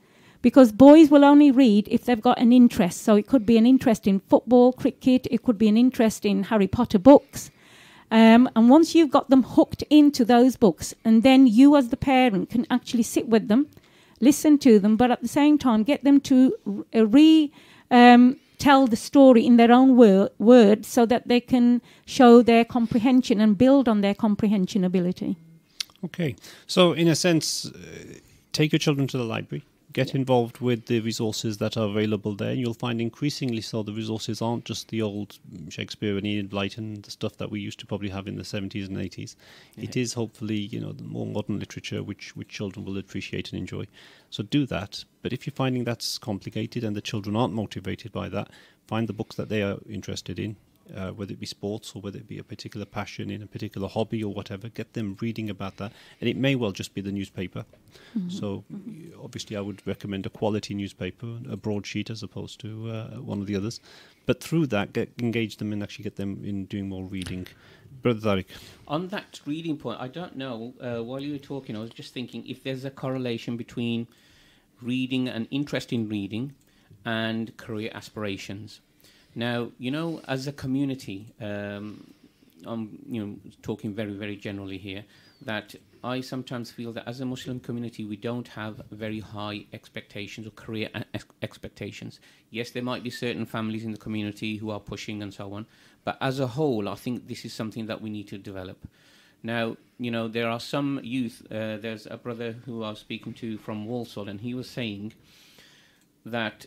because boys will only read if they've got an interest. So it could be an interest in football, cricket, it could be an interest in Harry Potter books. And once you've got them hooked into those books, and then you as the parent can actually sit with them, listen to them, but at the same time get them to tell the story in their own words, so that they can show their comprehension and build on their comprehension ability.
Okay. So in a sense, take your children to the library. Get involved with the resources that are available there. You'll find increasingly so the resources aren't just the old Shakespeare and Enid Blyton, the stuff that we used to probably have in the 70s and 80s. Yeah. It is hopefully, the more modern literature which children will appreciate and enjoy. So do that. But if you're finding that's complicated and the children aren't motivated by that, find the books that they are interested in. Whether it be sports or whether it be a particular passion in a particular hobby or whatever, get them reading about that. And it may well just be the newspaper. So obviously I would recommend a quality newspaper, a broadsheet as opposed to one of the others. But through that, engage them and actually get them in doing more reading. Brother Tariq.
On that reading point, I don't know, while you were talking, I was just thinking if there's a correlation between reading and interest in reading and career aspirations. Now, as a community, I'm talking very, very generally here, that I sometimes feel that as a Muslim community, we don't have very high expectations or career expectations. Yes, there might be certain families in the community who are pushing and so on, but as a whole, I think this is something that we need to develop. Now, there are some youth, there's a brother who I was speaking to from Walsall, and he was saying that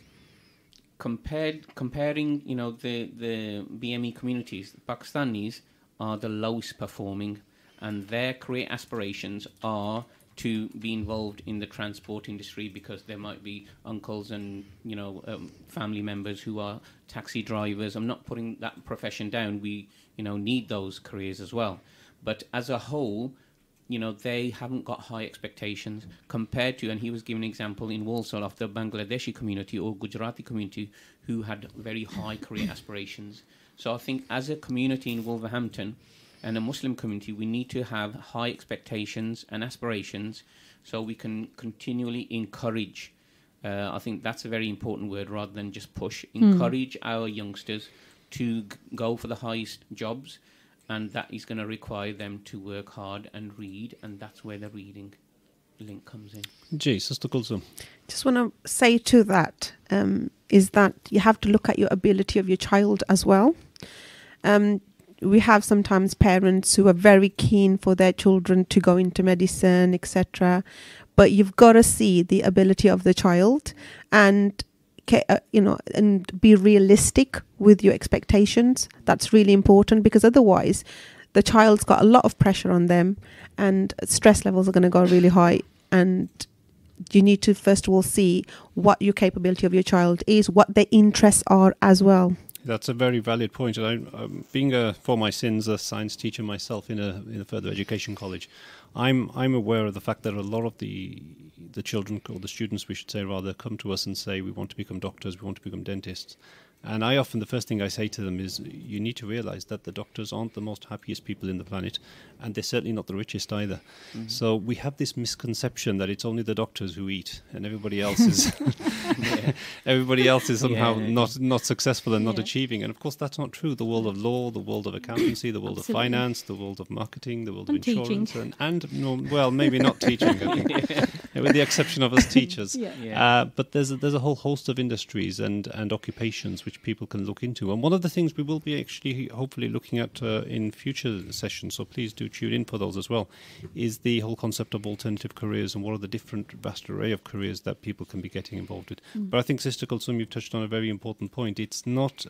comparing, the BME communities, the Pakistanis are the lowest performing, and their career aspirations are to be involved in the transport industry, because there might be uncles and family members who are taxi drivers. I'm not putting that profession down. We need those careers as well, but as a whole, they haven't got high expectations compared to, and he was giving an example in Walsall of the Bangladeshi community or Gujarati community who had very high career aspirations. So I think as a community in Wolverhampton and a Muslim community, we need to have high expectations and aspirations so we can continually encourage. I think that's a very important word rather than just push. Encourage our youngsters to go for the highest jobs. And that is going to require them to work hard and read, and that's where the reading link comes in.
Sister Kulsum.
Just want to say to that is that you have to look at your ability of your child as well. We have sometimes parents who are very keen for their children to go into medicine, etc. But you've got to see the ability of the child and and be realistic with your expectations. That's really important, because otherwise the child's got a lot of pressure on them and stress levels are going to go really high. And you need to first of all see what your capability of your child is, what their interests are as well.
That's a very valid point. And being for my sins, a science teacher myself in a further education college, I'm aware of the fact that a lot of the children, or the students, we should say rather, come to us and say we want to become doctors, we want to become dentists. And the first thing I say to them is, you need to realize that the doctors aren't the most happiest people in the planet, and they're certainly not the richest either. Mm-hmm. So we have this misconception that it's only the doctors who eat, and everybody else is somehow not successful and not achieving. And of course, that's not true. The world of law, the world of accountancy, the world of finance, the world of marketing, the world of insurance, maybe not teaching, I think, with the exception of us teachers. But there's a whole host of industries and occupations which people can look into. And one of the things we will be actually hopefully looking at in future sessions, so please do tune in for those as well, is the whole concept of alternative careers and what are the different vast array of careers that people can be getting involved with. But I think, Sister Kulsum, you've touched on a very important point. It's not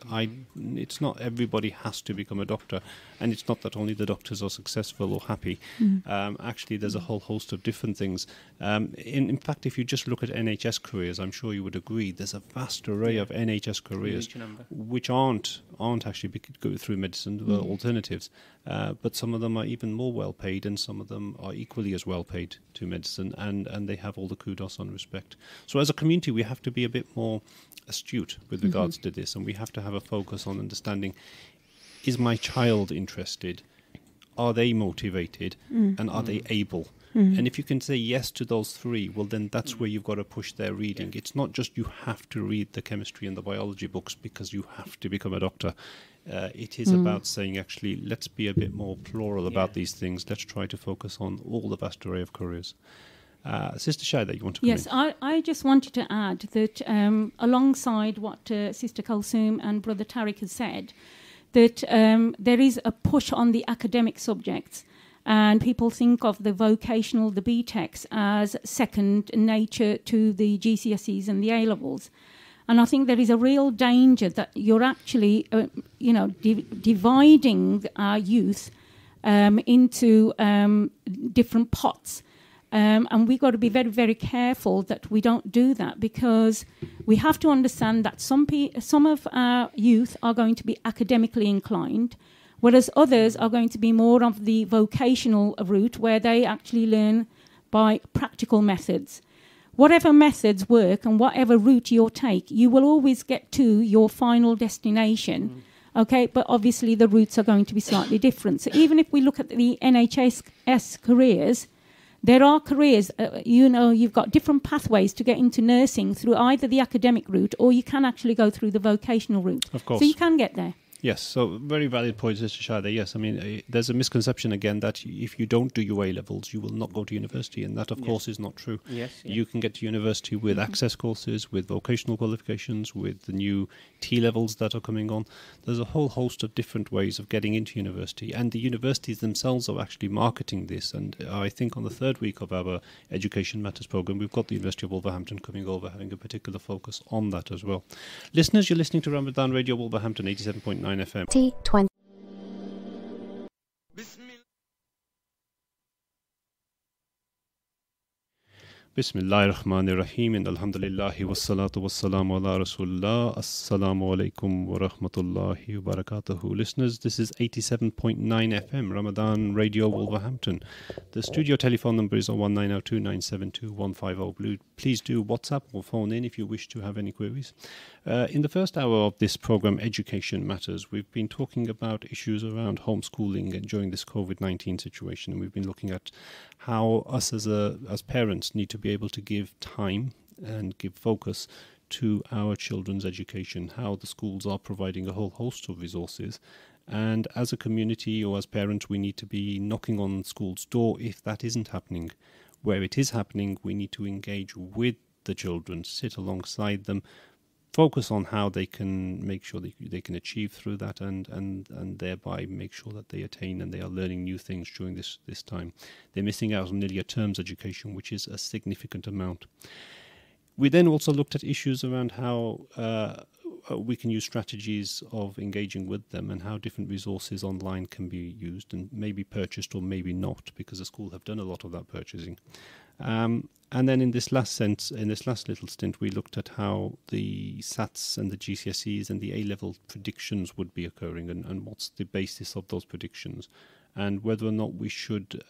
everybody has to become a doctor, and it's not that only the doctors are successful or happy. Actually, there's a whole host of different things. In fact, if you just look at NHS careers, I'm sure you would agree, there's a vast array of NHS careers which aren't actually go through medicine, alternatives, but some of them are even more well paid, and some of them are equally as well paid to medicine, and they have all the kudos and respect. So as a community, we have to be a bit more astute with regards to this, and we have to have a focus on understanding, is my child interested? Are they motivated? And are they able? And if you can say yes to those three, well, then that's where you've got to push their reading. It's not just you have to read the chemistry and the biology books because you have to become a doctor. It is about saying, actually, let's be a bit more plural about these things. Let's try to focus on all the vast array of careers. Sister Shaida, you want to come in?
Yes, I just wanted to add that alongside what Sister Kulsum and Brother Tariq has said, that there is a push on the academic subjects. And people think of the vocational, the BTECs, as second nature to the GCSEs and the A-levels. And I think there is a real danger that you're actually, dividing our youth into different pots. And we've got to be very, very careful that we don't do that, because we have to understand that some of our youth are going to be academically inclined, whereas others are going to be more of the vocational route, where they actually learn by practical methods. Whatever methods work and whatever route you'll take, you will always get to your final destination. Okay, but obviously the routes are going to be slightly different. So even if we look at the NHS careers, there are careers, you've got different pathways to get into nursing through either the academic route, or you can actually go through the vocational route.
Of course.
So you can get there.
Yes, so very valid point, Sister Shada. Yes, I mean, there's a misconception again that if you don't do your A-levels, you will not go to university, and that, of course, is not true.
Yes.
You can get to university with access courses, with vocational qualifications, with the new T-levels that are coming on. There's a whole host of different ways of getting into university, and the universities themselves are actually marketing this. And I think on the third week of our Education Matters program, we've got the University of Wolverhampton coming over, having a particular focus on that as well. Listeners, you're listening to Ramadan Radio Wolverhampton 87.9 FM.
T20.
Bismillahir Rahmanir Rahim, and alhamdulillahi wassalatu wassalamu ala rasulullah. Assalamu alaikum wa rahmatullahi wa barakatuhu. Listeners, this is 87.9 FM, Ramadan Radio Wolverhampton. The studio telephone number is 01902 972 150. Please do WhatsApp or phone in if you wish to have any queries. In the first hour of this program, Education Matters, we've been talking about issues around homeschooling during this COVID-19 situation, and we've been looking at how us as parents need to be able to give time and give focus to our children's education, how the schools are providing a whole host of resources. And as a community or as parents, we need to be knocking on schools' door if that isn't happening. Where it is happening, we need to engage with the children, sit alongside them, focus on how they can make sure they can achieve through that, and thereby make sure that they attain and they are learning new things during this time. They're missing out on nearly a term's education, which is a significant amount. We then also looked at issues around how we can use strategies of engaging with them, and how different resources online can be used and maybe purchased or maybe not, because the school have done a lot of that purchasing. And then in this last little stint, we looked at how the SATs and the GCSEs and the A-level predictions would be occurring, and what's the basis of those predictions, and whether or not we should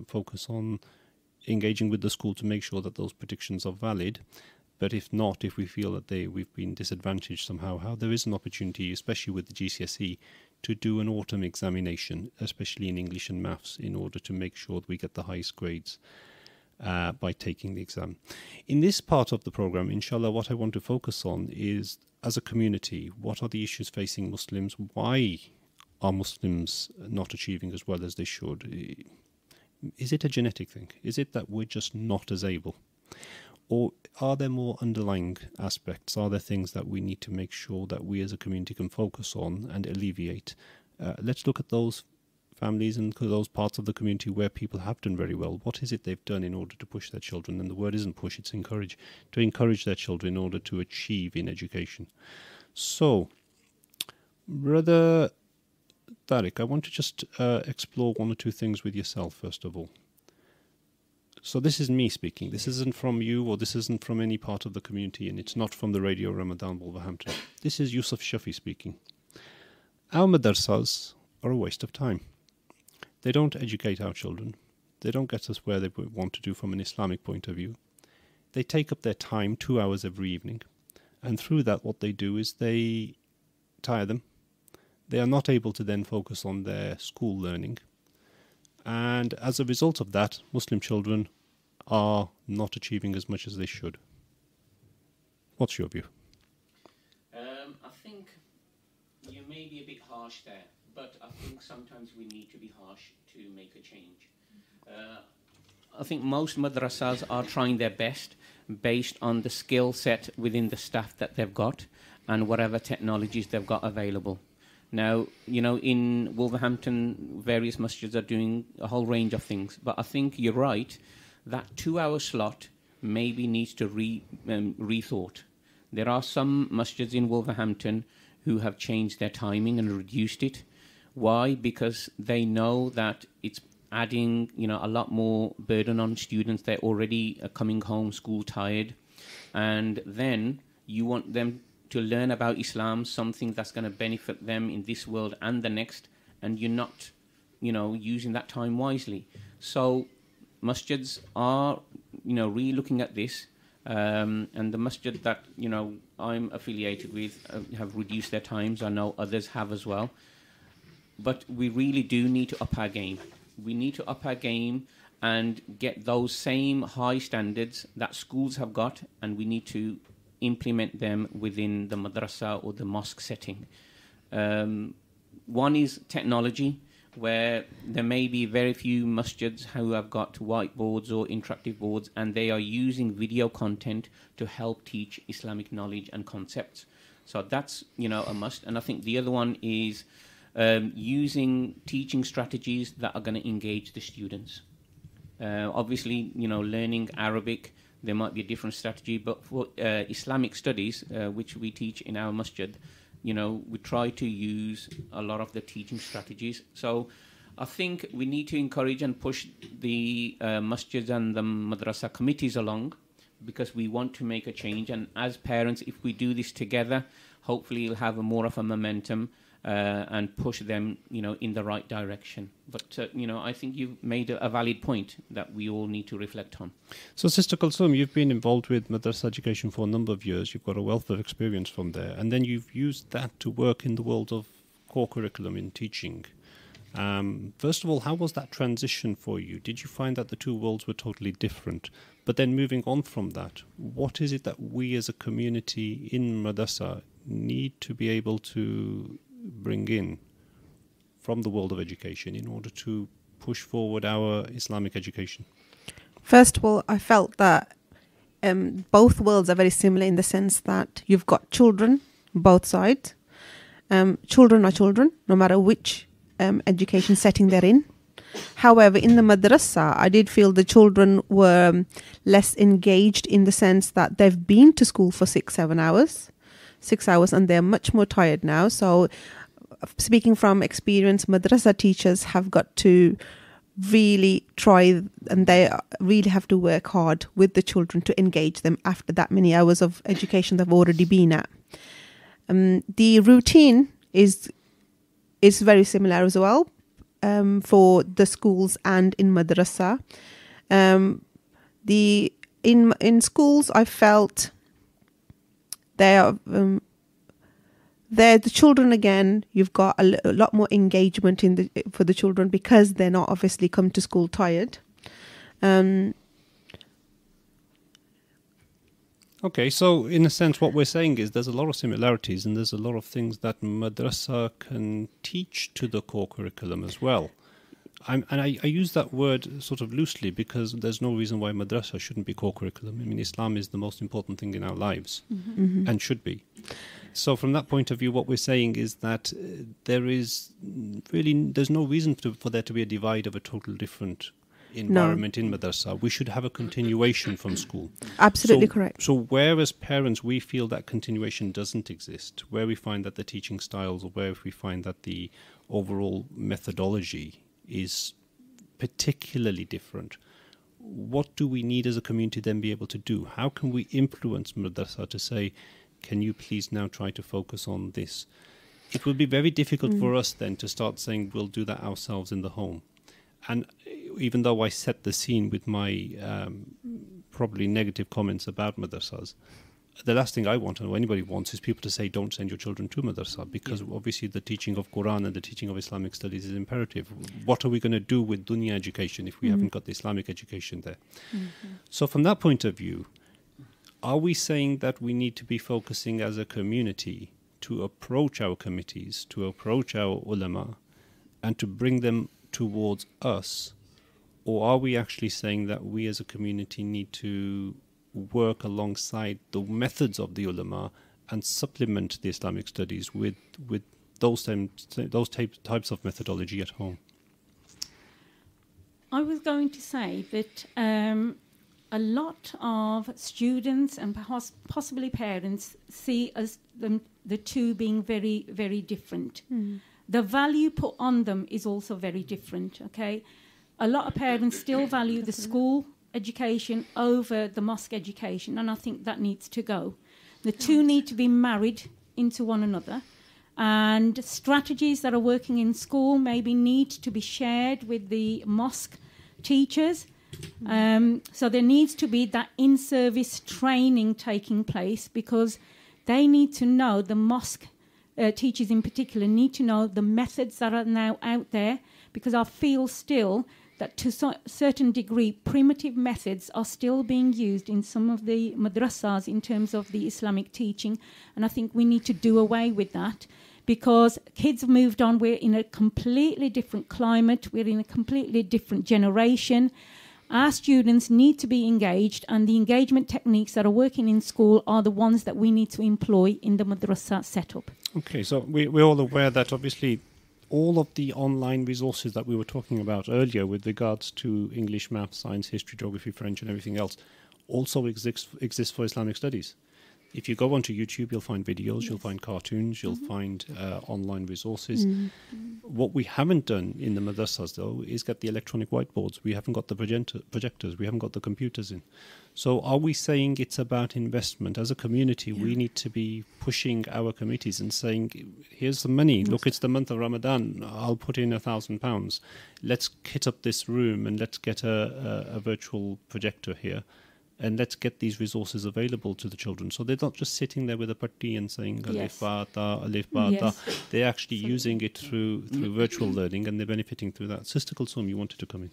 focus on engaging with the school to make sure that those predictions are valid. But if not, if we feel that we've been disadvantaged somehow, how there is an opportunity, especially with the GCSE, to do an autumn examination, especially in English and maths, in order to make sure that we get the highest grades by taking the exam. In this part of the program, inshallah, what I want to focus on is, as a community, what are the issues facing Muslims? Why are Muslims not achieving as well as they should? Is it a genetic thing? Is it that we're just not as able? Or are there more underlying aspects? Are there things that we need to make sure that we as a community can focus on and alleviate? Let's look at those families and those parts of the community where people have done very well. What is it they've done in order to push their children? And the word isn't push, it's encourage. To encourage their children in order to achieve in education. So, Brother Tariq, I want to just explore one or two things with yourself, first of all. So this is me speaking. This isn't from you, or this isn't from any part of the community, and it's not from the Radio Ramadan Wolverhampton. This is Yusuf Shafi speaking. Our madrasas are a waste of time. They don't educate our children. They don't get us where they want to do from an Islamic point of view. They take up their time 2 hours every evening. And through that, what they do is they tire them. They are not able to then focus on their school learning. And as a result of that, Muslim children are not achieving as much as they should. What's your view?
I think you may be a bit harsh there, but I think sometimes we need to be harsh to make a change. I think most madrasas are trying their best based on the skill set within the staff that they've got and whatever technologies they've got available. Now, in Wolverhampton, various masjids are doing a whole range of things. But I think you're right, that 2 hour slot maybe needs to rethought. There are some masjids in Wolverhampton who have changed their timing and reduced it. Why? Because they know that it's adding, a lot more burden on students. They're already coming home school tired. And then you want them to learn about Islam, something that's going to benefit them in this world and the next, and you're not, using that time wisely. So masjids are, really looking at this, and the masjid that, I'm affiliated with have reduced their times. I know others have as well. But we really do need to up our game. We need to up our game and get those same high standards that schools have got, and we need to implement them within the madrasa or the mosque setting. One is technology, where there may be very few masjids who have got whiteboards or interactive boards, and they are using video content to help teach Islamic knowledge and concepts. So that's, a must. And I think the other one is using teaching strategies that are going to engage the students. Obviously, learning Arabic, there might be a different strategy, but for Islamic studies, which we teach in our masjid, we try to use a lot of the teaching strategies. So I think we need to encourage and push the masjids and the madrasa committees along, because we want to make a change. And as parents, if we do this together, hopefully it'll have more of a momentum and push them, in the right direction. But, I think you've made a valid point that we all need to reflect on.
So, Sister Kulsum, you've been involved with madrasa education for a number of years. You've got a wealth of experience from there. And then you've used that to work in the world of core curriculum in teaching. First of all, how was that transition for you? Did you find that the two worlds were totally different? But then moving on from that, what is it that we as a community in madrasa need to be able to bring in from the world of education in order to push forward our Islamic education?
First of all, I felt that both worlds are very similar in the sense that you've got children, both sides. Children are children, no matter which education setting they're in. However, in the madrasa, I did feel the children were less engaged in the sense that they've been to school for 6-7 hours. 6 hours, and they're much more tired now. So speaking from experience, madrasa teachers have got to really try, and they really have to work hard with the children to engage them after that many hours of education they've already been at. The routine is very similar as well for the schools and in madrasa. In schools, I felt the children, again, you've got a lot more engagement for the children because they're not obviously come to school tired.
Okay, so in a sense, what we're saying is there's a lot of similarities and there's a lot of things that madrasa can teach to the core curriculum as well. I use that word sort of loosely because there's no reason why madrasa shouldn't be core curriculum. I mean, Islam is the most important thing in our lives and should be. So from that point of view, what we're saying is that there's no reason for there to be a divide of a total different environment in madrasa. We should have a continuation from school.
Absolutely correct.
So where as parents we feel that continuation doesn't exist, where we find that the teaching styles, or where we find that the overall methodology is particularly different, what do we need as a community then be able to do? How can we influence madrasa to say, can you please now try to focus on this? It will be very difficult for us then to start saying we'll do that ourselves in the home. And even though I set the scene with my probably negative comments about madrasas, the last thing I want, or anybody wants, is people to say don't send your children to madrasa, because obviously the teaching of Quran and the teaching of Islamic studies is imperative. What are we going to do with dunya education if we haven't got the Islamic education there? So from that point of view, are we saying that we need to be focusing as a community to approach our committees, to approach our ulama, and to bring them towards us? Or are we actually saying that we as a community need to work alongside the methods of the ulama and supplement the Islamic studies with those types of methodology at home?
I was going to say that a lot of students and possibly parents see as the two being very, very different. The value put on them is also very different, okay? A lot of parents still value the school education over the mosque education, and I think that needs to go. The two need to be married into one another, and strategies that are working in school maybe need to be shared with the mosque teachers. So there needs to be that in-service training taking place, because they need to know, the mosque teachers in particular need to know the methods that are now out there, because I feel still that to a certain degree primitive methods are still being used in some of the madrasas in terms of the Islamic teaching, and I think we need to do away with that, because kids have moved on. We're in a completely different climate, we're in a completely different generation. Our students need to be engaged, and the engagement techniques that are working in school are the ones that we need to employ in the madrasa setup.
Okay, so we're all aware that obviously all of the online resources that we were talking about earlier with regards to English, math, science, history, geography, French and everything else also exists for Islamic studies. If you go onto YouTube, you'll find videos, you'll find cartoons, you'll find online resources. What we haven't done in the madrasas, though, is get the electronic whiteboards. We haven't got the projectors. We haven't got the computers in. So are we saying it's about investment? As a community, we need to be pushing our committees and saying, here's the money. Look, it's the month of Ramadan. I'll put in £1,000. Let's kit up this room and let's get a virtual projector here. And let's get these resources available to the children. So they're not just sitting there with a patti and saying alif ba ta, alif ba ta. They're actually using it through virtual learning, and they're benefiting through that. Sister Kulsum, you wanted to come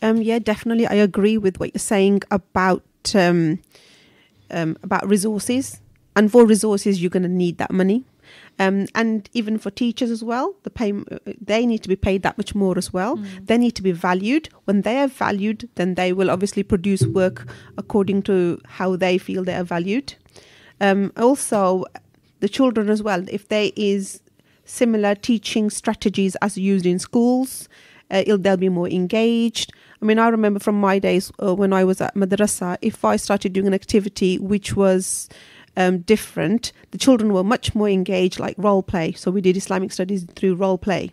in.
Yeah, definitely. I agree with what you're saying about resources. And for resources, you're going to need that money. And even for teachers as well, they need to be paid that much more as well. They need to be valued. When they are valued, then they will obviously produce work according to how they feel they are valued. Also, the children as well, if there is similar teaching strategies as used in schools, they'll be more engaged. I mean, I remember from my days when I was at madrasa, if I started doing an activity which was different. The children were much more engaged, like role play. So we did Islamic studies through role play.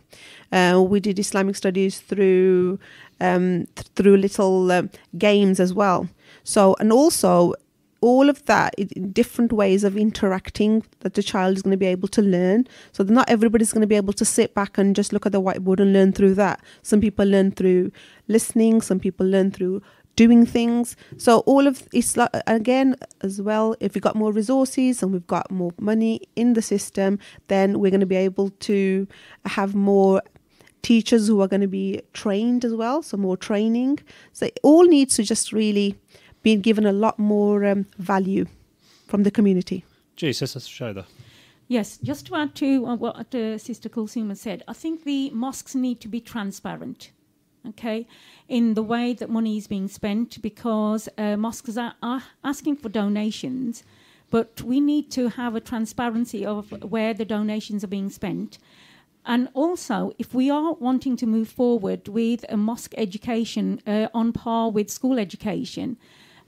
We did Islamic studies through little games as well. So, and also all of that, different ways of interacting that the child is going to be able to learn. So not everybody's going to be able to sit back and just look at the whiteboard and learn through that. Some people learn through listening. Some people learn through doing things. So all of Islam, again, as well, if we've got more resources and we've got more money in the system, then we're going to be able to have more teachers who are going to be trained as well. So more training. So it all needs to just really being given a lot more value from the community.
Jesus, Shaida.
Yes, just to add to what Sister Kulsuma said, I think the mosques need to be transparent, okay, in the way that money is being spent, because mosques are asking for donations, but we need to have a transparency of where the donations are being spent. And also, if we are wanting to move forward with a mosque education on par with school education,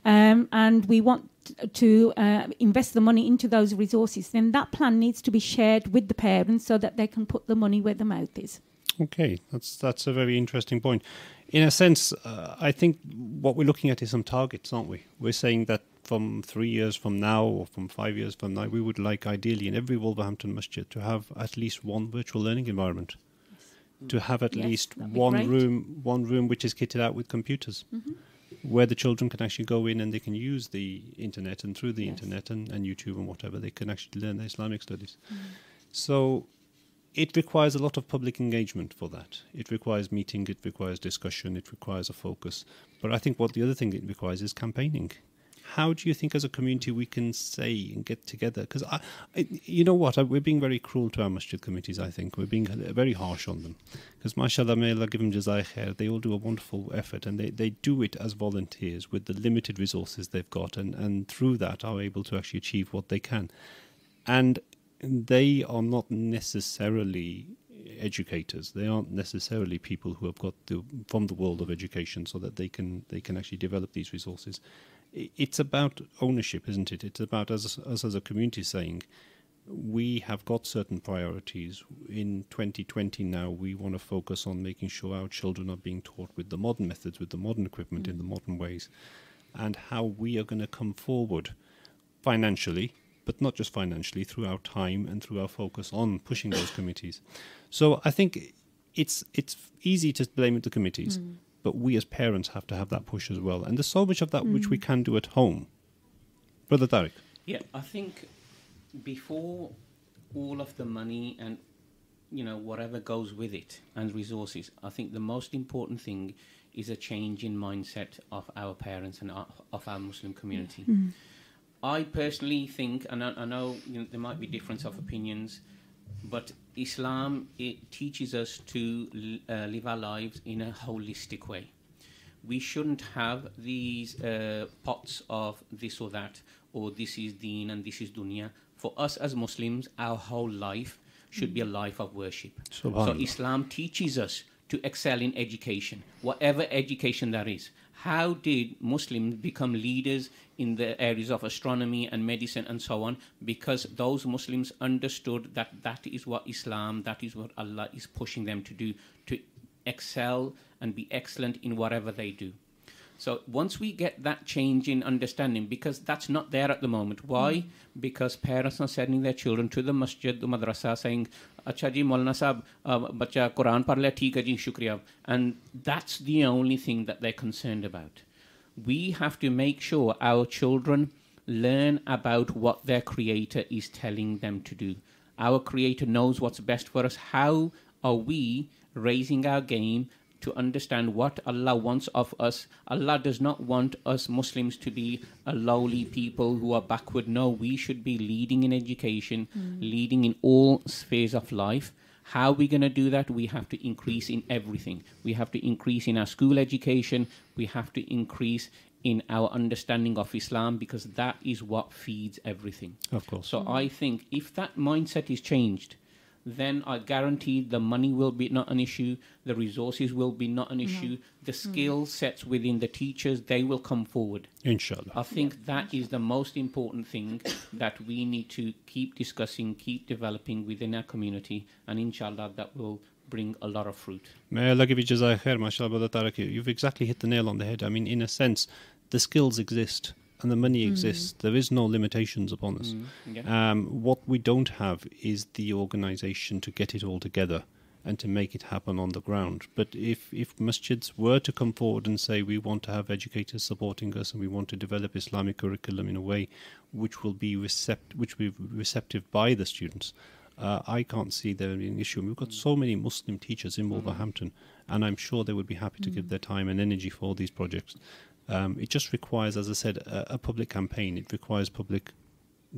and we want to invest the money into those resources, then that plan needs to be shared with the parents so that they can put the money where the mouth is.
Okay, that's a very interesting point. In a sense, I think what we're looking at is some targets, aren't we? We're saying that from 3 years from now or from 5 years from now, we would like ideally in every Wolverhampton masjid to have at least one virtual learning environment, to have at least one room which is kitted out with computers. Mm-hmm. Where the children can actually go in and they can use the internet, and through the internet and YouTube and whatever, they can actually learn their Islamic studies. So it requires a lot of public engagement for that. It requires meeting, it requires discussion, it requires a focus. But I think what the other thing it requires is campaigning. How do you think as a community we can say and get together? Because, you know what, we're being very cruel to our masjid committees, I think. We're being very harsh on them. Because, mashallah, may Allah give them jazai khair, they all do a wonderful effort, and they do it as volunteers with the limited resources they've got, and through that are able to actually achieve what they can. And they are not necessarily educators. They aren't necessarily people who have got from the world of education so that they can actually develop these resources. It's about ownership, isn't it? It's about us as a community saying, we have got certain priorities. In 2020 now, we want to focus on making sure our children are being taught with the modern methods, with the modern equipment, in the modern ways, and how we are going to come forward financially, but not just financially, through our time and through our focus on pushing those committees. So I think it's easy to blame the committees, but we as parents have to have that push as well. And there's so much of that which we can do at home. Brother Tariq.
Yeah, I think before all of the money and, whatever goes with it and resources, I think the most important thing is a change in mindset of our parents and of our Muslim community. I personally think, and I know there might be difference of opinions, but Islam, it teaches us to live our lives in a holistic way. We shouldn't have these pots of this or that, or this is deen and this is dunya. For us as Muslims, our whole life should be a life of worship. So Islam teaches us to excel in education, whatever education that is. How did Muslims become leaders in the areas of astronomy and medicine and so on? Because those Muslims understood that is what Islam, that is what Allah is pushing them to do, to excel and be excellent in whatever they do. So once we get that change in understanding, because that's not there at the moment. Why? Because parents are sending their children to the masjid, the madrasa, saying, "Acha ji, Maulana sahab, bacha Quran par le, theek hai ji, shukriya." And that's the only thing that they're concerned about. We have to make sure our children learn about what their Creator is telling them to do. Our Creator knows what's best for us. How are we raising our game to understand what Allah wants of us? Allah does not want us Muslims to be a lowly people who are backward. No, we should be leading in education, leading in all spheres of life. How are we going to do that? We have to increase in everything. We have to increase in our school education. We have to increase in our understanding of Islam, because that is what feeds everything.
Of course.
So I think if that mindset is changed, then I guarantee the money will be not an issue, the resources will be not an issue, the skill sets within the teachers, they will come forward.
Inshallah.
I think that is the most important thing that we need to keep discussing, keep developing within our community, and inshallah that will bring a lot of fruit.
May Allah give you Jazai Khair, mashallah, Brother Tariq. You've exactly hit the nail on the head. I mean, in a sense, the skills exist and the money exists. There is no limitations upon us. What we don't have is the organisation to get it all together and to make it happen on the ground. But if masjids were to come forward and say we want to have educators supporting us and we want to develop Islamic curriculum in a way which will be receptive by the students, I can't see there being an issue. We've got so many Muslim teachers in Wolverhampton, and I'm sure they would be happy to give their time and energy for all these projects. It just requires, as I said, a public campaign. It requires public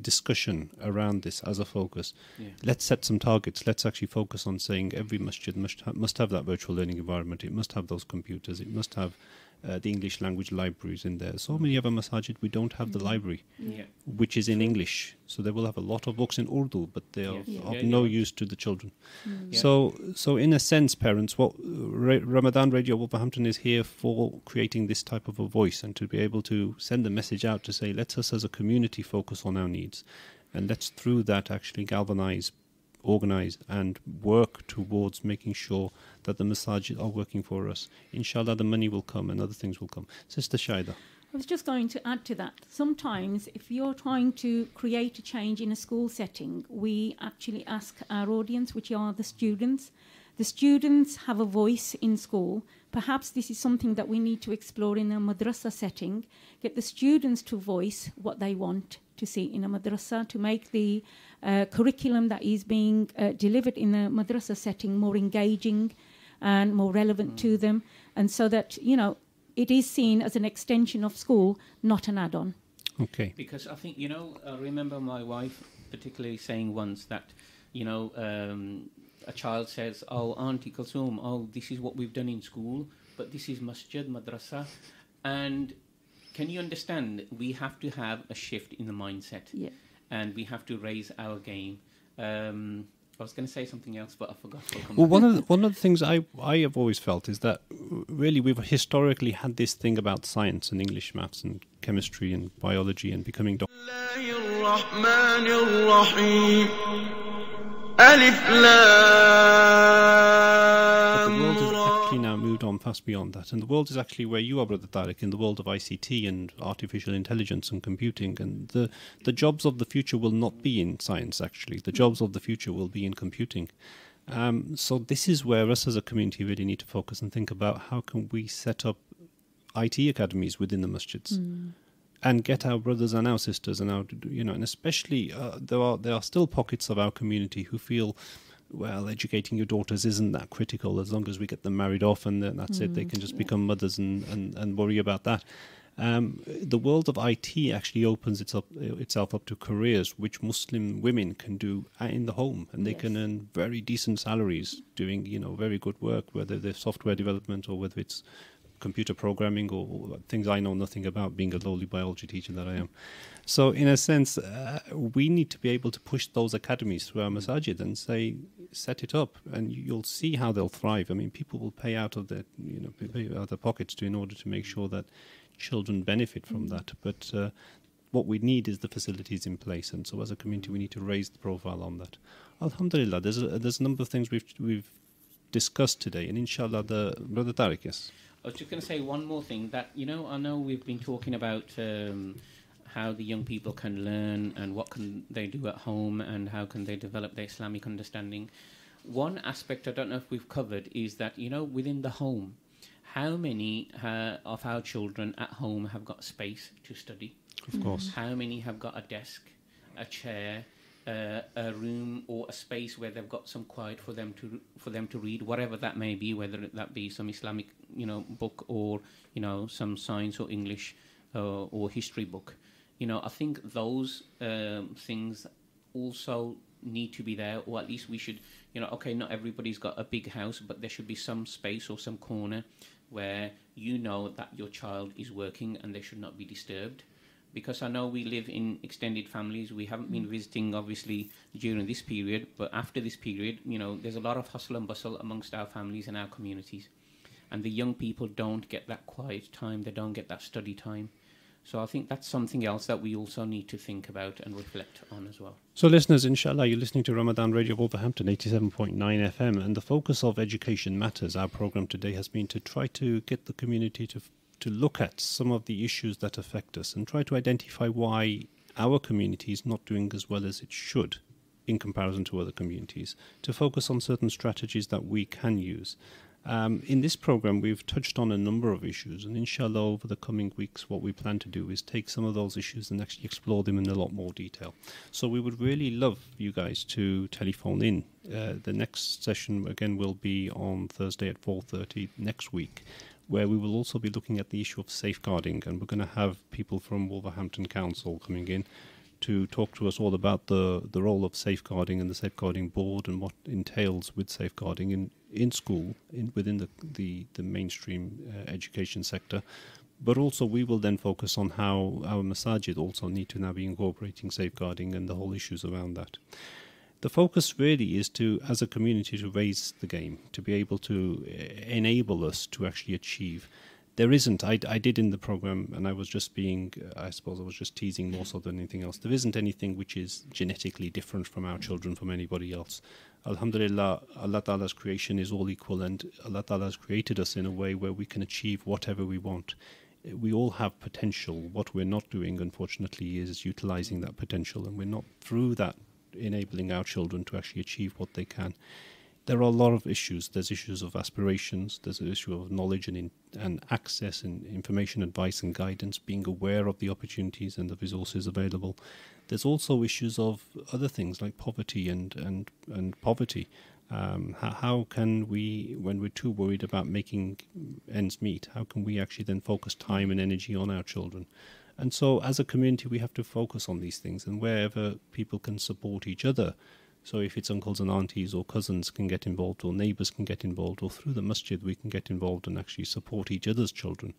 discussion around this as a focus. Let's set some targets. Let's actually focus on saying every masjid must have that virtual learning environment. It must have those computers. It must have the English language libraries in there. So many other masajid, we don't have the library, which is in English. So they will have a lot of books in Urdu, but they are of no use to the children. So in a sense, parents, what Ramadan Radio Wolverhampton is here for, creating this type of a voice and to be able to send a message out to say, let's us as a community focus on our needs. And let's through that actually galvanize, organize and work towards making sure that the masajid are working for us. Inshallah, the money will come and other things will come. Sister Shaida.
I was just going to add to that. Sometimes if you're trying to create a change in a school setting, we actually ask our audience, which are the students. The students have a voice in school. Perhaps this is something that we need to explore in a madrasa setting, get the students to voice what they want to see in a madrasa, to make the curriculum that is being delivered in a madrasa setting more engaging and more relevant to them, and so that, you know, it is seen as an extension of school, not an add-on.
Okay.
Because I think, I remember my wife particularly saying once that, a child says, oh, Auntie Kulsum, oh, this is what we've done in school, but this is masjid, madrasa. And can you understand, we have to have a shift in the mindset.
Yeah.
And we have to raise our game. I was going to say something else, but I forgot.
Well, one of the things I have always felt is that really we've historically had this thing about science and English, maths and chemistry and biology and becoming doctors. But the world has actually now moved on fast beyond that, and the world is actually where you are, Brother Tariq, in the world of ICT and artificial intelligence and computing, and the jobs of the future will not be in science, actually. The jobs of the future will be in computing. So this is where us as a community really need to focus and think about how can we set up IT academies within the masjids. And get our brothers and our sisters and our, and especially there are still pockets of our community who feel, well, educating your daughters isn't that critical as long as we get them married off and then that's it. They can just become mothers and worry about that. The world of IT actually opens itself up to careers which Muslim women can do in the home, and they can earn very decent salaries doing, very good work, whether they're software development or whether it's computer programming or things I know nothing about, being a lowly biology teacher that I am. So in a sense, we need to be able to push those academies through our masajid and say, set it up and you'll see how they'll thrive. I mean, people will pay out of their, pay out of their pockets in order to make sure that children benefit from that. But what we need is the facilities in place. And so as a community, we need to raise the profile on that. Alhamdulillah, there's a number of things we've discussed today. And inshallah, Brother Tariq, yes.
I was just going to say one more thing that, I know we've been talking about how the young people can learn and what can they do at home and how can they develop their Islamic understanding. One aspect I don't know if we've covered is that, within the home, how many of our children at home have got space to study?
Of course.
How many have got a desk, a chair, a room or a space where they've got some quiet for them to read, whatever that may be, whether that be some Islamic book or some science or English or history book. I think those things also need to be there, or at least we should, okay, not everybody's got a big house, but there should be some space or some corner where that your child is working and they should not be disturbed. because I know we live in extended families. We haven't been visiting, obviously, during this period, but after this period, there's a lot of hustle and bustle amongst our families and our communities. And the young people don't get that quiet time, they don't get that study time. So I think that's something else that we also need to think about and reflect on as well.
So listeners, inshallah, you're listening to Ramadan Radio Wolverhampton 87.9 FM, and the focus of Education Matters, our program today, has been to try to get the community to look at some of the issues that affect us and try to identify why our community is not doing as well as it should in comparison to other communities, to focus on certain strategies that we can use. In this program, we've touched on a number of issues, and inshallah, over the coming weeks, what we plan to do is take some of those issues and actually explore them in a lot more detail. So we would really love you guys to telephone in. The next session, again, will be on Thursday at 4:30 next week, where we will also be looking at the issue of safeguarding, and we're going to have people from Wolverhampton Council coming in to talk to us all about the role of safeguarding and the safeguarding board and what entails with safeguarding in school, within the mainstream education sector. But also we will then focus on how our masajid also need to now be incorporating safeguarding and the whole issues around that. The focus really is to, as a community, to raise the game, to be able to enable us to actually achieve. There isn't, I did in the program, and I was just teasing more so than anything else. There isn't anything which is genetically different from our children, from anybody else. Alhamdulillah, Allah Ta'ala's creation is all equal, and Allah Ta'ala has created us in a way where we can achieve whatever we want. We all have potential. What we're not doing, unfortunately, is utilizing that potential, and we're not, through that, enabling our children to actually achieve what they can. There are a lot of issues. There's issues of aspirations. There's an issue of knowledge and access and information, advice and guidance, being aware of the opportunities and the resources available. There's also issues of other things like poverty and poverty. How can we, when we're too worried about making ends meet, how can we actually then focus time and energy on our children? And so as a community, we have to focus on these things, and wherever people can support each other. So if it's uncles and aunties or cousins can get involved, or neighbours can get involved, or through the masjid we can get involved and actually support each other's children.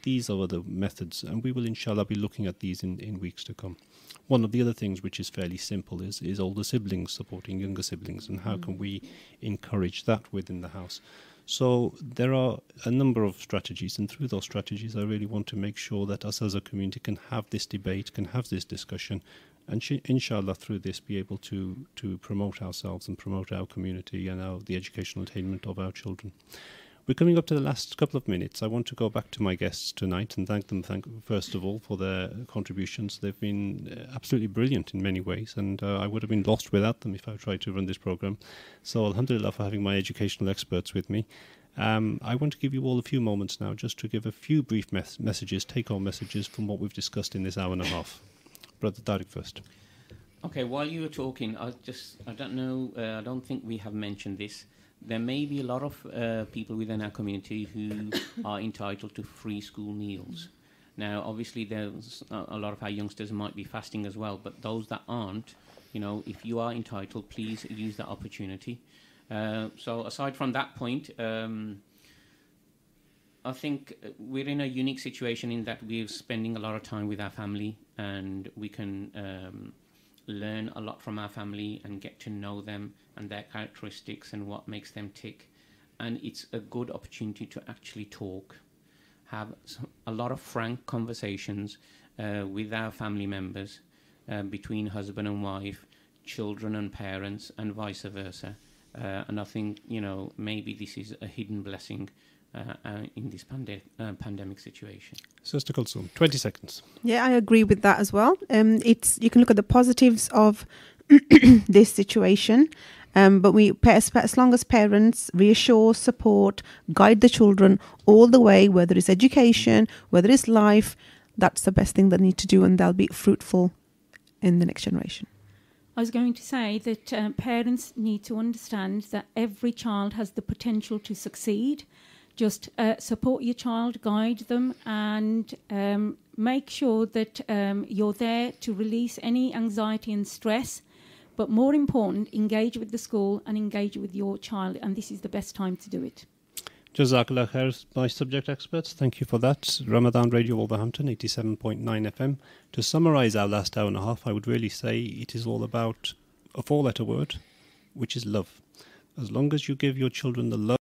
These are the methods, and we will inshallah be looking at these in weeks to come. One of the other things which is fairly simple is older siblings supporting younger siblings, and how can we encourage that within the house. So there are a number of strategies, and through those strategies I really want to make sure that us as a community can have this debate, can have this discussion, and inshallah through this be able to promote ourselves and promote our community and the educational attainment of our children. We're coming up to the last couple of minutes. I want to go back to my guests tonight and thank them first of all for their contributions. They've been absolutely brilliant in many ways, and I would have been lost without them if I tried to run this program. So alhamdulillah for having my educational experts with me. I want to give you all a few moments now just to give a few brief messages, take-home messages from what we've discussed in this hour and a half. Brother Tariq first.
Okay, while you were talking, I don't know, I don't think we have mentioned this. There may be a lot of people within our community who are entitled to free school meals. Now, obviously, there's a lot of our youngsters might be fasting as well, but those that aren't, if you are entitled, please use that opportunity. So aside from that point, I think we're in a unique situation in that we're spending a lot of time with our family, and we can learn a lot from our family and get to know them and their characteristics and what makes them tick. And it's a good opportunity to actually talk, have a lot of frank conversations with our family members, between husband and wife, children and parents, and vice versa. And I think, maybe this is a hidden blessing in this pandemic situation.
Sister Kulsum, 20 seconds.
Yeah, I agree with that as well. You can look at the positives of this situation, but as long as parents reassure, support, guide the children all the way, whether it's education, whether it's life, that's the best thing they need to do, and they'll be fruitful in the next generation.
I was going to say that parents need to understand that every child has the potential to succeed. Just support your child, guide them, and make sure that you're there to release any anxiety and stress. But more important, engage with the school and engage with your child, and this is the best time to do it.
Jazakallah khair, my subject experts. Thank you for that. Ramadan Radio Wolverhampton, 87.9 FM. To summarise our last hour and a half, I would really say it is all about a four-letter word, which is love. As long as you give your children the love